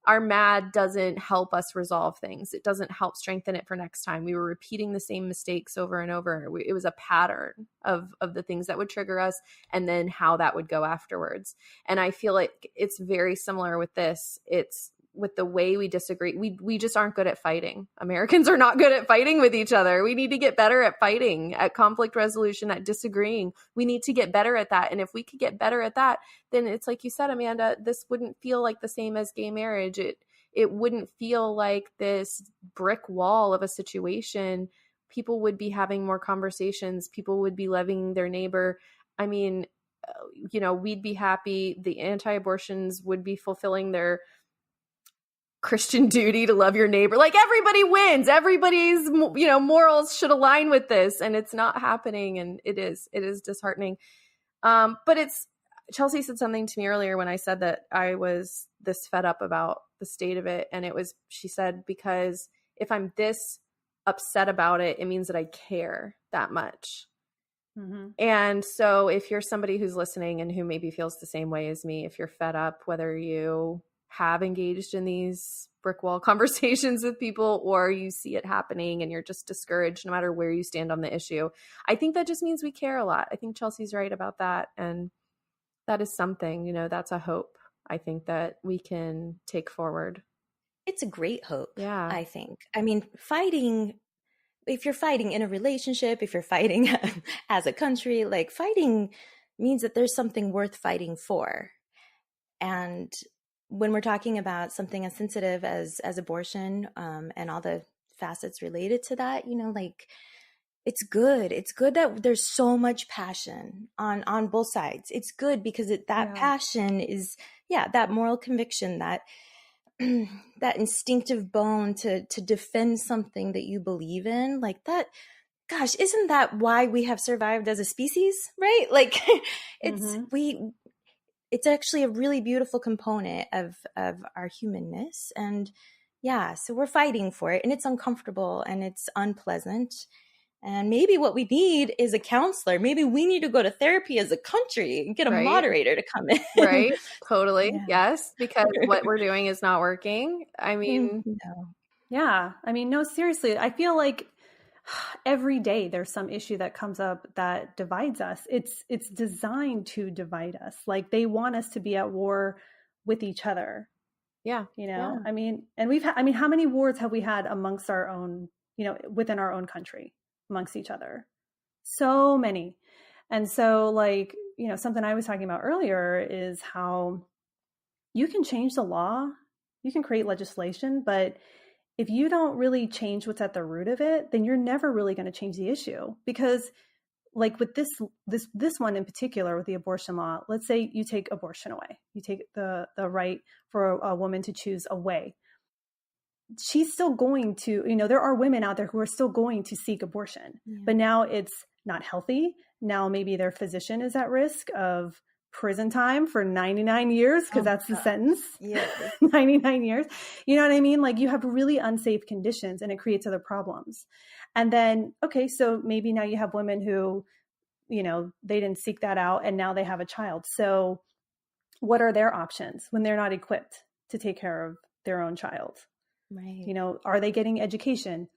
Our mad doesn't help us resolve things. It doesn't help strengthen it for next time. We were repeating the same mistakes over and over. It was a pattern of the things that would trigger us, and then how that would go afterwards. And I feel like it's very similar with this. It's with the way we disagree. We just aren't good at fighting. Americans are not good at fighting with each other. We need to get better at fighting, at conflict resolution, at disagreeing. We need to get better at that. And if we could get better at that, then it's like you said, Amanda, this wouldn't feel like the same as gay marriage. It wouldn't feel like this brick wall of a situation. People would be having more conversations. People would be loving their neighbor. I mean, we'd be happy. The anti-abortions would be fulfilling their Christian duty to love your neighbor. Like, everybody wins. Everybody's, morals should align with this, and it's not happening. And it is disheartening. But Chelsea said something to me earlier when I said that I was this fed up about the state of it. And she said, because if I'm this upset about it, it means that I care that much. Mm-hmm. And so if you're somebody who's listening and who maybe feels the same way as me, if you're fed up, whether you have engaged in these brick wall conversations with people, or you see it happening and you're just discouraged no matter where you stand on the issue, I think that just means we care a lot. I think Chelsea's right about that. And that is something, that's a hope I think that we can take forward. It's a great hope. Yeah. I think. I mean, if you're fighting in a relationship, if you're fighting as a country, like, fighting means that there's something worth fighting for. And when we're talking about something as sensitive as abortion, and all the facets related to that, you know, like it's good. It's good that there's so much passion on both sides. It's good because that passion is, that moral conviction, that that instinctive bone to defend something that you believe in, like that. Gosh, isn't that why we have survived as a species, right? Like it's actually a really beautiful component of our humanness. And so we're fighting for it, and it's uncomfortable and it's unpleasant. And maybe what we need is a counselor. Maybe we need to go to therapy as a country and get a moderator to come in. Right. Totally. Yes. Because what we're doing is not working. I mean, no. Yeah. I mean, no, seriously, I feel like every day there's some issue that comes up that divides us. It's designed to divide us. Like they want us to be at war with each other. Yeah. You know, I mean, and how many wars have we had amongst our own, you know, within our own country, amongst each other? So many. And so, like, you know, something I was talking about earlier is how you can change the law, you can create legislation, but if you don't really change what's at the root of it, then you're never really going to change the issue. Because like with this one in particular, with the abortion law, let's say you take abortion away, you take the right for a woman to choose away. She's still going to, you know, there are women out there who are still going to seek abortion, but now it's not healthy. Now maybe their physician is at risk of prison time for 99 years, because that's the sentence. 99 years. You know what I mean? Like you have really unsafe conditions and it creates other problems. And then, okay, so maybe now you have women who, you know, they didn't seek that out and now they have a child. So what are their options when they're not equipped to take care of their own child? Right. You know, are they getting education?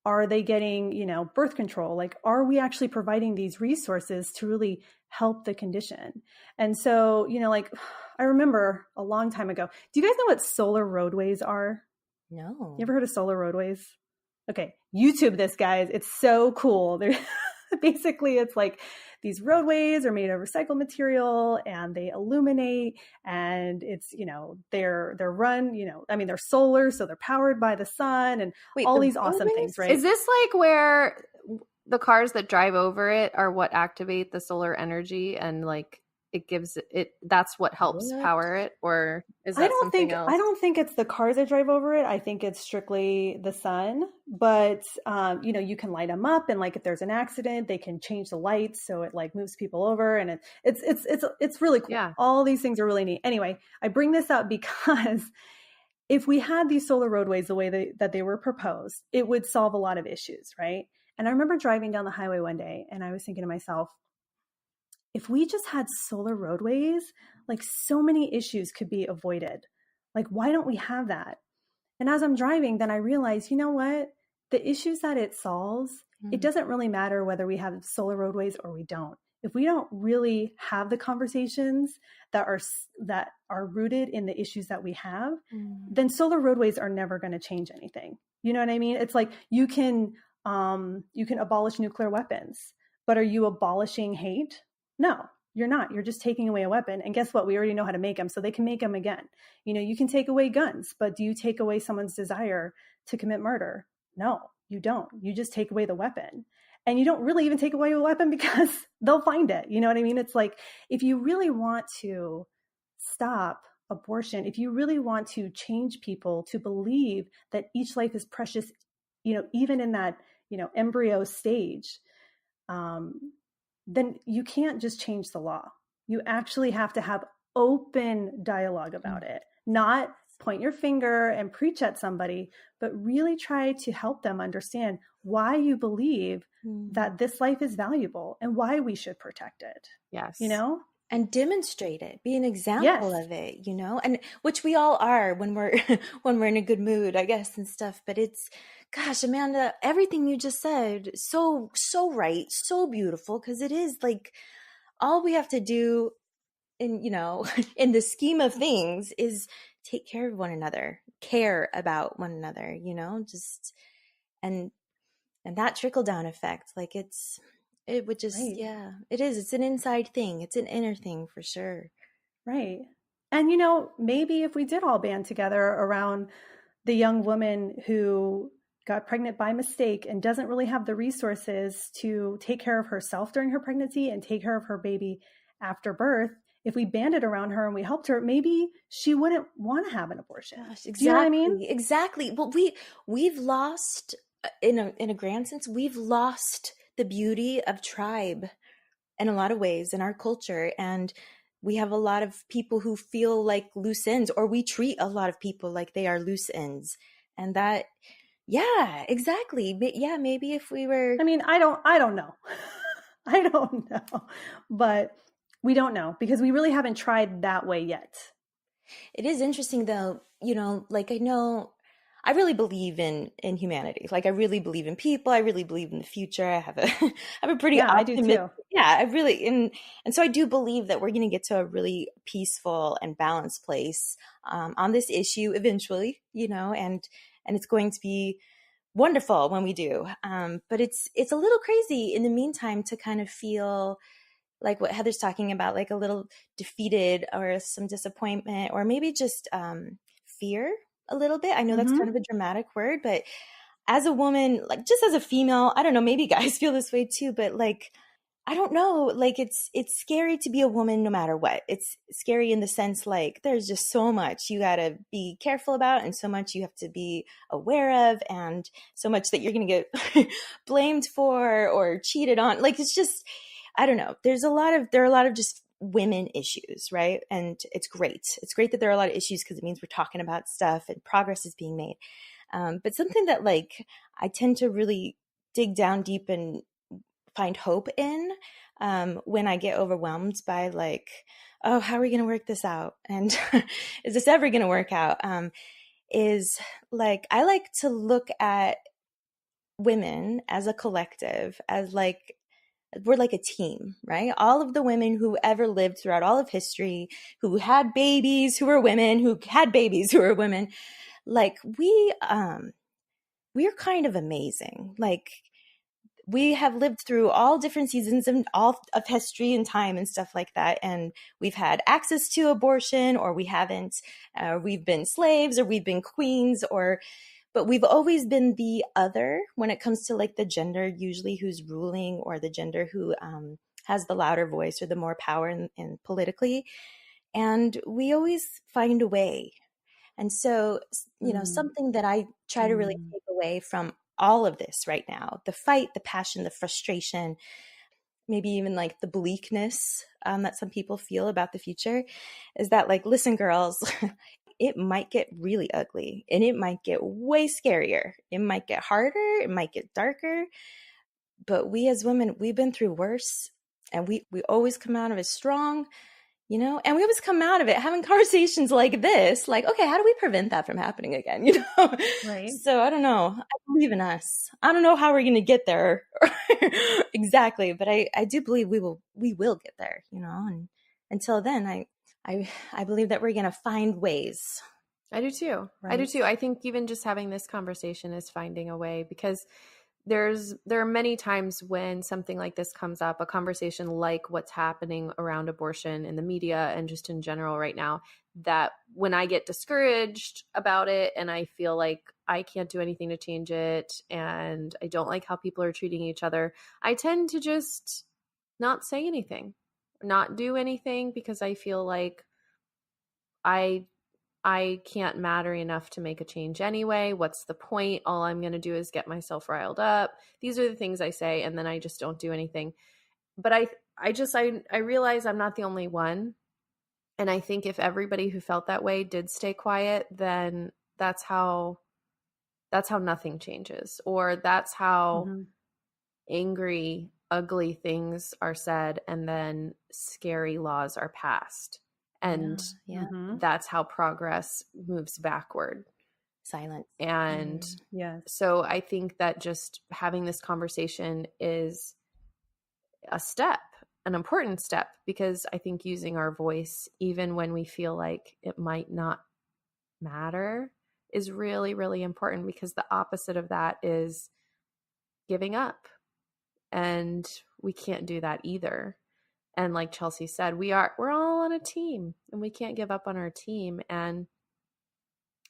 Are they getting, you know, birth control? Like, are we actually providing these resources to really help the condition? And so, you know, like I remember a long time ago, do you guys know what solar roadways are? No. You ever heard of solar roadways? Okay. YouTube this, guys. It's so cool. They're basically, it's like these roadways are made of recycled material and they illuminate, and it's, you know, they're run, you know, I mean, they're solar, so they're powered by the sun and all these awesome things, right? Is this like where the cars that drive over it are what activate the solar energy and like it gives it, that's what helps power it? Or is that something else? I don't think it's the cars that drive over it. I think it's strictly the sun, but you know, you can light them up, and like if there's an accident, they can change the lights so it like moves people over, and it's really cool. Yeah. All these things are really neat. Anyway, I bring this up because if we had these solar roadways the way that they were proposed, it would solve a lot of issues, right? And I remember driving down the highway one day and I was thinking to myself, if we just had solar roadways, like so many issues could be avoided. Like, why don't we have that? And as I'm driving, then I realized, you know what? The issues that it solves, it doesn't really matter whether we have solar roadways or we don't. If we don't really have the conversations that are rooted in the issues that we have, then solar roadways are never going to change anything. You know what I mean? It's like you can abolish nuclear weapons, but are you abolishing hate? No, you're not. You're just taking away a weapon. And guess what? We already know how to make them, so they can make them again. You know, you can take away guns, but do you take away someone's desire to commit murder? No, you don't. You just take away the weapon. And you don't really even take away a weapon because they'll find it. You know what I mean? It's like, if you really want to stop abortion, if you really want to change people to believe that each life is precious, you know, even in that, you know, embryo stage, then you can't just change the law. You actually have to have open dialogue about it, not point your finger and preach at somebody, but really try to help them understand why you believe that this life is valuable and why we should protect it. Yes. You know? And demonstrate it, be an example of it, you know, and which we all are when we're when we're in a good mood, I guess, and stuff. But it's, gosh, Amanda, everything you just said, so right, so beautiful, because it is like all we have to do in, you know, in the scheme of things is take care of one another, care about one another, you know, just and that trickle down effect, like it would just, it is. It's an inside thing. It's an inner thing for sure. Right. And, maybe if we did all band together around the young woman who got pregnant by mistake and doesn't really have the resources to take care of herself during her pregnancy and take care of her baby after birth, if we banded around her and we helped her, maybe she wouldn't want to have an abortion. Gosh, exactly. Do you know what I mean? Exactly. Well, we've lost, in a grand sense, we've lost the beauty of tribe in a lot of ways in our culture. And we have a lot of people who feel like loose ends, or we treat a lot of people like they are loose ends. And that, yeah, exactly. Yeah, maybe if we were, I mean, I don't know. I don't know. But we don't know because we really haven't tried that way yet. it is interesting though, like I really believe in humanity. Like I really believe in people. I really believe in the future. I have a pretty I do too. Yeah, I really and so I do believe that we're going to get to a really peaceful and balanced place on this issue eventually, and it's going to be wonderful when we do. But it's a little crazy in the meantime to kind of feel like what Heather's talking about, like a little defeated or some disappointment, or maybe just fear a little bit. I know that's kind of a dramatic word, but as a woman, like just as a female, I don't know, maybe guys feel this way too, but like, I don't know, like it's scary to be a woman no matter what. It's scary in the sense like there's just so much you got to be careful about and so much you have to be aware of and so much that you're going to get blamed for or cheated on. Like it's just, I don't know. There are a lot of just women issues, right? And it's great. It's great that there are a lot of issues because it means we're talking about stuff and progress is being made. But something that like I tend to really dig down deep and find hope in when I get overwhelmed by like, oh, how are we going to work this out? And is this ever going to work out? Is like, I like to look at women as a collective, as like, we're like a team, right? All of the women who ever lived throughout all of history, who had babies, who were women, who had babies, who were women, like we're kind of amazing. Like we have lived through all different seasons and all of history and time and stuff like that. And we've had access to abortion, or we haven't, we've been slaves, or we've been queens, but we've always been the other when it comes to like the gender usually who's ruling, or the gender who has the louder voice or the more power in politically. And we always find a way. And so, something that I try to really take away from all of this right now, the fight, the passion, the frustration, maybe even like the bleakness that some people feel about the future, is that like, listen, girls, it might get really ugly and it might get way scarier. It might get harder. It might get darker. But we as women, we've been through worse, and we always come out of it strong. And we always come out of it having conversations like this, like, okay, how do we prevent that from happening again? Right. So I don't know. I believe in us. I don't know how we're going to get there exactly, but I do believe we will get there, and until then, I believe that we're going to find ways. I do too. Right. I do too. I think even just having this conversation is finding a way, because there are many times when something like this comes up, a conversation like what's happening around abortion in the media and just in general right now, that when I get discouraged about it and I feel like I can't do anything to change it and I don't like how people are treating each other, I tend to just not say anything, not do anything, because I feel like I can't matter enough to make a change anyway. What's the point? All I'm going to do is get myself riled up. These are the things I say, and then I just don't do anything. But I realize I'm not the only one. And I think if everybody who felt that way did stay quiet, then that's how nothing changes, or that's how angry, ugly things are said, and then scary laws are passed. And that's how progress moves backward. Silence. And so I think that just having this conversation is a step, an important step, because I think using our voice, even when we feel like it might not matter, is really, really important, because the opposite of that is giving up. And we can't do that either. And like Chelsea said, we're all on a team, and we can't give up on our team. And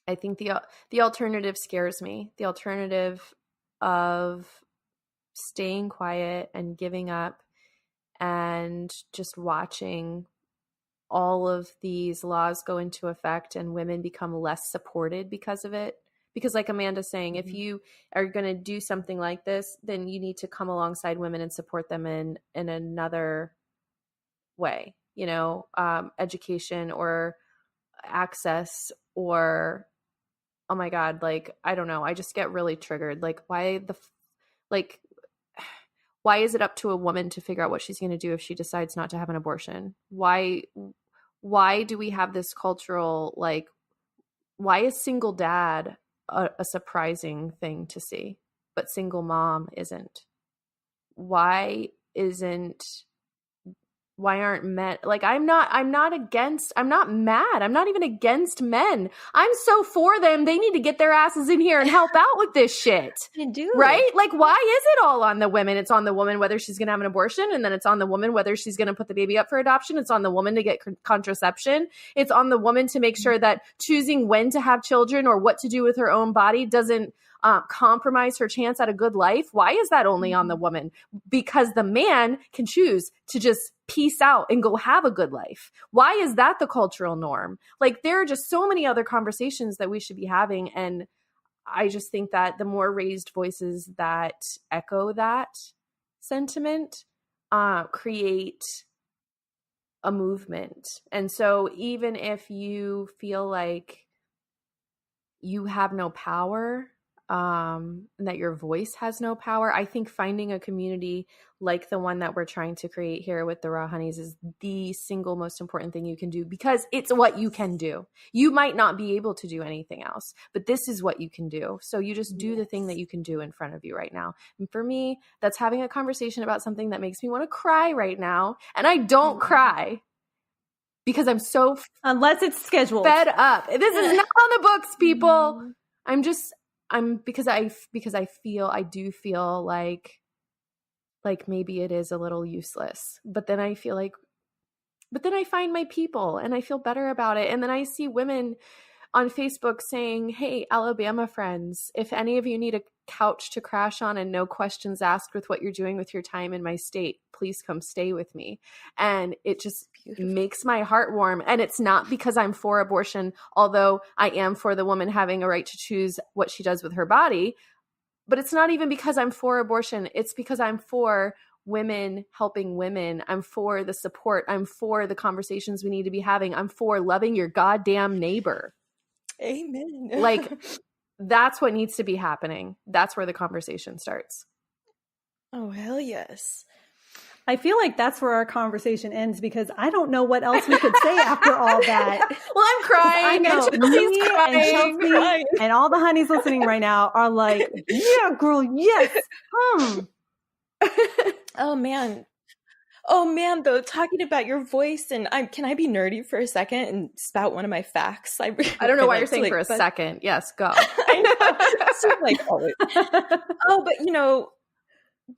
I think the alternative scares me. The alternative of staying quiet and giving up and just watching all of these laws go into effect and women become less supported because of it. Because like Amanda's saying, if you are going to do something like this, then you need to come alongside women and support them in another way, education or access or, oh my God, like, I don't know. I just get really triggered. Like, why is it up to a woman to figure out what she's going to do if she decides not to have an abortion? Why do we have this cultural, like, why is single dad a surprising thing to see, but single mom isn't? Why aren't men, like, I'm not mad. I'm not even against men. I'm so for them. They need to get their asses in here and help out with this shit. I do. Right? Like, why is it all on the women? It's on the woman whether she's going to have an abortion, and then it's on the woman whether she's going to put the baby up for adoption. It's on the woman to get contraception. It's on the woman to make sure that choosing when to have children or what to do with her own body doesn't compromise her chance at a good life. Why is that only on the woman? Because the man can choose to just peace out and go have a good life. Why is that the cultural norm? Like, there are just so many other conversations that we should be having. And I just think that the more raised voices that echo that sentiment create a movement. And so even if you feel like you have no power, and that your voice has no power, I think finding a community like the one that we're trying to create here with the Raw Honeys is the single most important thing you can do, because it's what you can do. You might not be able to do anything else, but this is what you can do. So you just do the thing that you can do in front of you right now. And for me, that's having a conversation about something that makes me want to cry right now. And I don't cry because I'm so unless it's scheduled, fed up. This is not on the books, people. Because I do feel like maybe it is a little useless, but then I find my people and I feel better about it. And then I see women on Facebook saying, hey, Alabama friends, if any of you need a couch to crash on and no questions asked with what you're doing with your time in my state, please come stay with me. And it just makes my heart warm. And it's not because I'm for abortion, although I am for the woman having a right to choose what she does with her body. But it's not even because I'm for abortion. It's because I'm for women helping women. I'm for the support. I'm for the conversations we need to be having. I'm for loving your goddamn neighbor. Amen. Like, that's what needs to be happening. That's where the conversation starts. Oh, hell yes. I feel like that's where our conversation ends, because I don't know what else we could say after all that. Well, I'm crying. I know Chelsea's and Chelsea and all the honeys listening right now are like, yeah, girl, yes. Oh man, though, talking about your voice, and can I be nerdy for a second and spout one of my facts? I don't know why you're saying for a second. Yes, go. I know. It's just like, but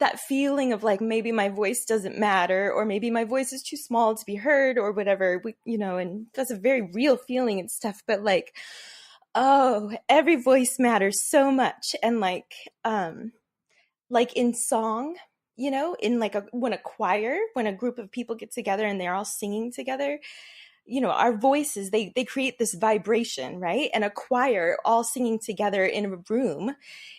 that feeling of like, maybe my voice doesn't matter, or maybe my voice is too small to be heard, or whatever, and that's a very real feeling and stuff. But like, oh, every voice matters so much. And like in song, in like when a group of people get together and they're all singing together, our voices, they create this vibration, right? And a choir all singing together in a room,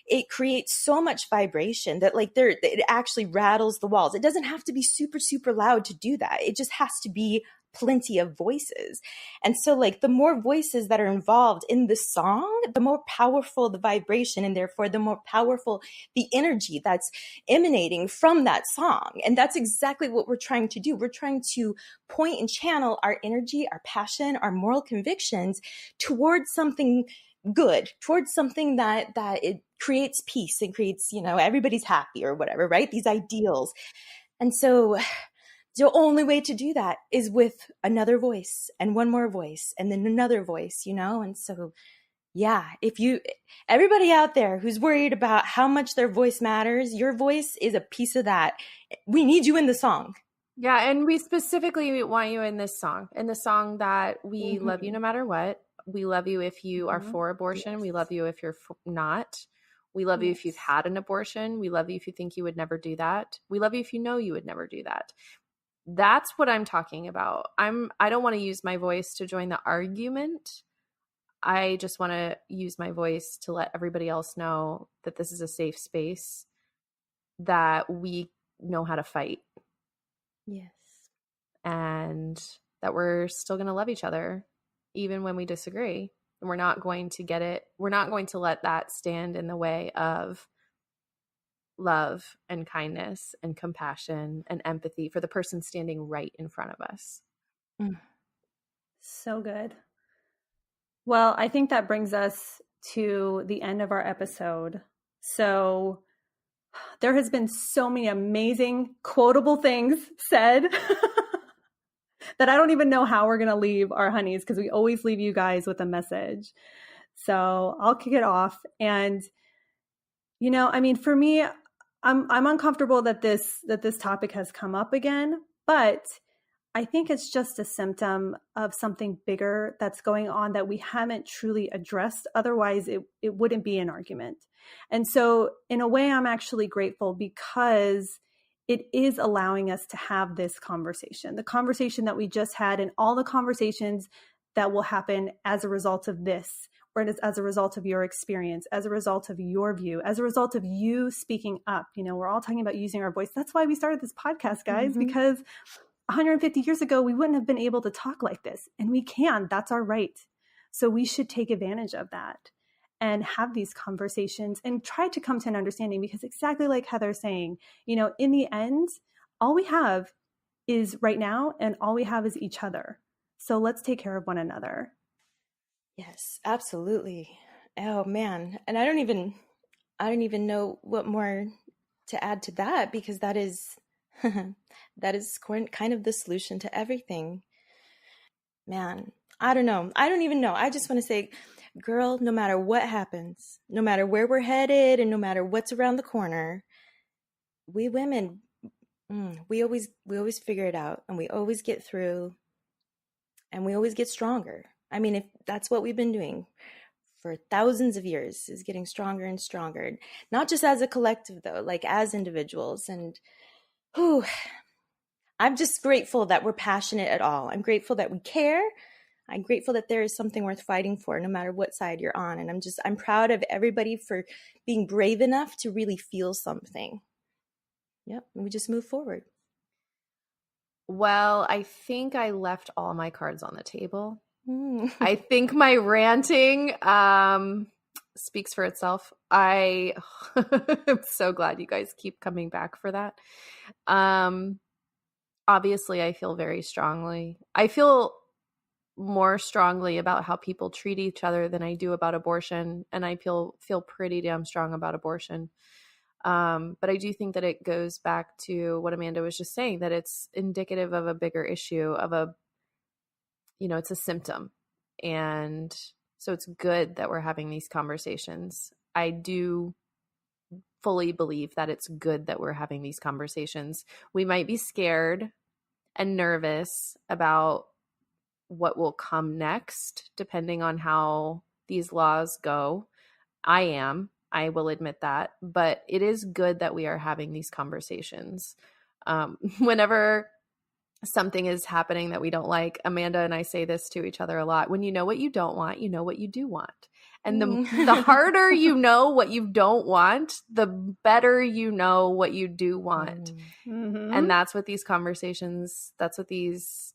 it creates so much vibration that like it actually rattles the walls. It doesn't have to be super, super loud to do that. It just has to be plenty of voices. And so like the more voices that are involved in the song, the more powerful the vibration, and therefore the more powerful the energy that's emanating from that song. And that's exactly what we're trying to do. We're trying to point and channel our energy, our passion, our moral convictions towards something good, towards something that it creates peace and creates, everybody's happy or whatever, right? These ideals. And so the only way to do that is with another voice and one more voice and then another voice, And so, yeah, everybody out there who's worried about how much their voice matters, your voice is a piece of that. We need you in the song. Yeah, and we specifically want you in this song that we love you no matter what. We love you if you are for abortion. Yes. We love you if you're not. We love you if you've Yes. had an abortion. We love you if you think you would never do that. We love you if you know you would never do that. That's what I'm talking about. I don't want to use my voice to join the argument. I just want to use my voice to let everybody else know that this is a safe space, that we know how to fight. Yes. And that we're still going to love each other even when we disagree. And we're not going to let that stand in the way of love and kindness and compassion and empathy for the person standing right in front of us. So good. Well, I think that brings us to the end of our episode. So there has been so many amazing quotable things said that I don't even know how we're going to leave our honeys, because we always leave you guys with a message. So I'll kick it off. And, I mean, for me, I'm uncomfortable that this topic has come up again, but I think it's just a symptom of something bigger that's going on that we haven't truly addressed. Otherwise, it wouldn't be an argument. And so in a way, I'm actually grateful, because it is allowing us to have this conversation, the conversation that we just had, and all the conversations that will happen as a result of this, or as a result of your experience, as a result of your view, as a result of you speaking up. We're all talking about using our voice. That's why we started this podcast, guys, because 150 years ago, we wouldn't have been able to talk like this, and we can. That's our right. So we should take advantage of that and have these conversations and try to come to an understanding, because exactly like Heather's saying, in the end, all we have is right now, and all we have is each other. So let's take care of one another. Yes, absolutely. Oh man. And I don't even know what more to add to that, because that is kind of the solution to everything. Man, I don't know. I don't even know. I just want to say, girl, no matter what happens, no matter where we're headed, and no matter what's around the corner, we women, we always figure it out, and we always get through, and we always get stronger. I mean, if that's what we've been doing for thousands of years, is getting stronger and stronger, not just as a collective though, like as individuals. And I'm just grateful that we're passionate at all. I'm grateful that we care. I'm grateful that there is something worth fighting for, no matter what side you're on. And I'm proud of everybody for being brave enough to really feel something. Yep. And we just move forward. Well, I think I left all my cards on the table. I think my ranting speaks for itself. I'm so glad you guys keep coming back for that. Obviously, I feel very strongly. I feel more strongly about how people treat each other than I do about abortion, and I feel pretty damn strong about abortion. But I do think that it goes back to what Amanda was just saying, that it's indicative of a bigger issue, of it's a symptom. And so it's good that we're having these conversations. I do fully believe that it's good that we're having these conversations. We might be scared and nervous about what will come next, depending on how these laws go. I will admit that, but it is good that we are having these conversations. Whenever something is happening that we don't like, Amanda and I say this to each other a lot: when you know what you don't want, you know what you do want. And the harder you know what you don't want, the better you know what you do want. And that's what these conversations, that's what these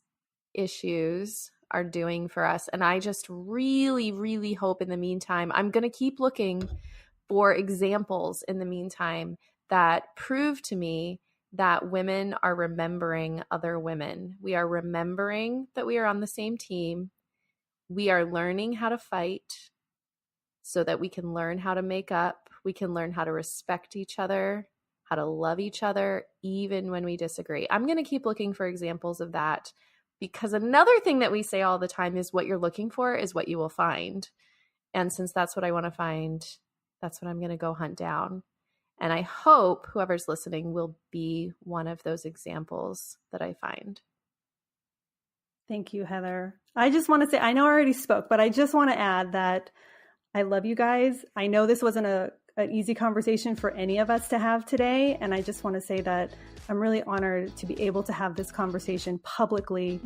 issues are doing for us. And I just really, really hope in the meantime, I'm going to keep looking for examples in the meantime that prove to me that women are remembering other women. We are remembering that we are on the same team. We are learning how to fight so that we can learn how to make up. We can learn how to respect each other, how to love each other, even when we disagree. I'm going to keep looking for examples of that, because another thing that we say all the time is what you're looking for is what you will find. And since that's what I want to find, that's what I'm going to go hunt down. And I hope whoever's listening will be one of those examples that I find. Thank you, Heather. I just want to say, I know I already spoke, but I just want to add that I love you guys. I know this wasn't an easy conversation for any of us to have today. And I just want to say that I'm really honored to be able to have this conversation publicly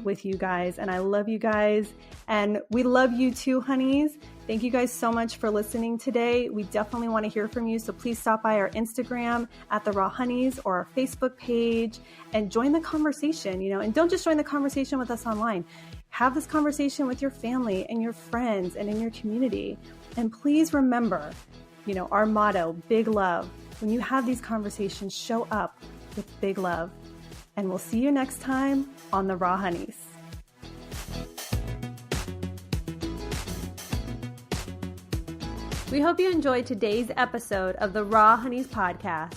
with you guys. And I love you guys. And we love you too, honeys. Thank you guys so much for listening today. We definitely want to hear from you. So please stop by our Instagram at The Raw Honeys or our Facebook page and join the conversation, and don't just join the conversation with us online. Have this conversation with your family and your friends and in your community. And please remember, our motto, big love. When you have these conversations, show up with big love. And we'll see you next time on The Raw Honeys. We hope you enjoyed today's episode of the Raw Honeys podcast.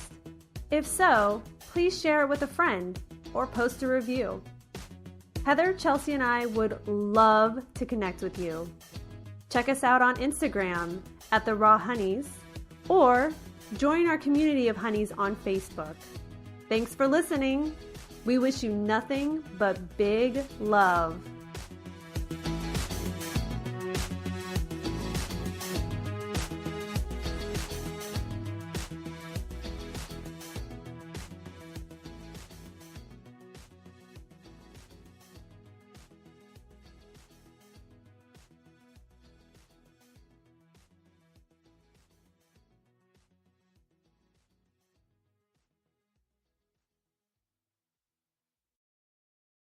If so, please share it with a friend or post a review. Heather, Chelsea, and I would love to connect with you. Check us out on Instagram at The Raw Honeys or join our community of honeys on Facebook. Thanks for listening. We wish you nothing but big love.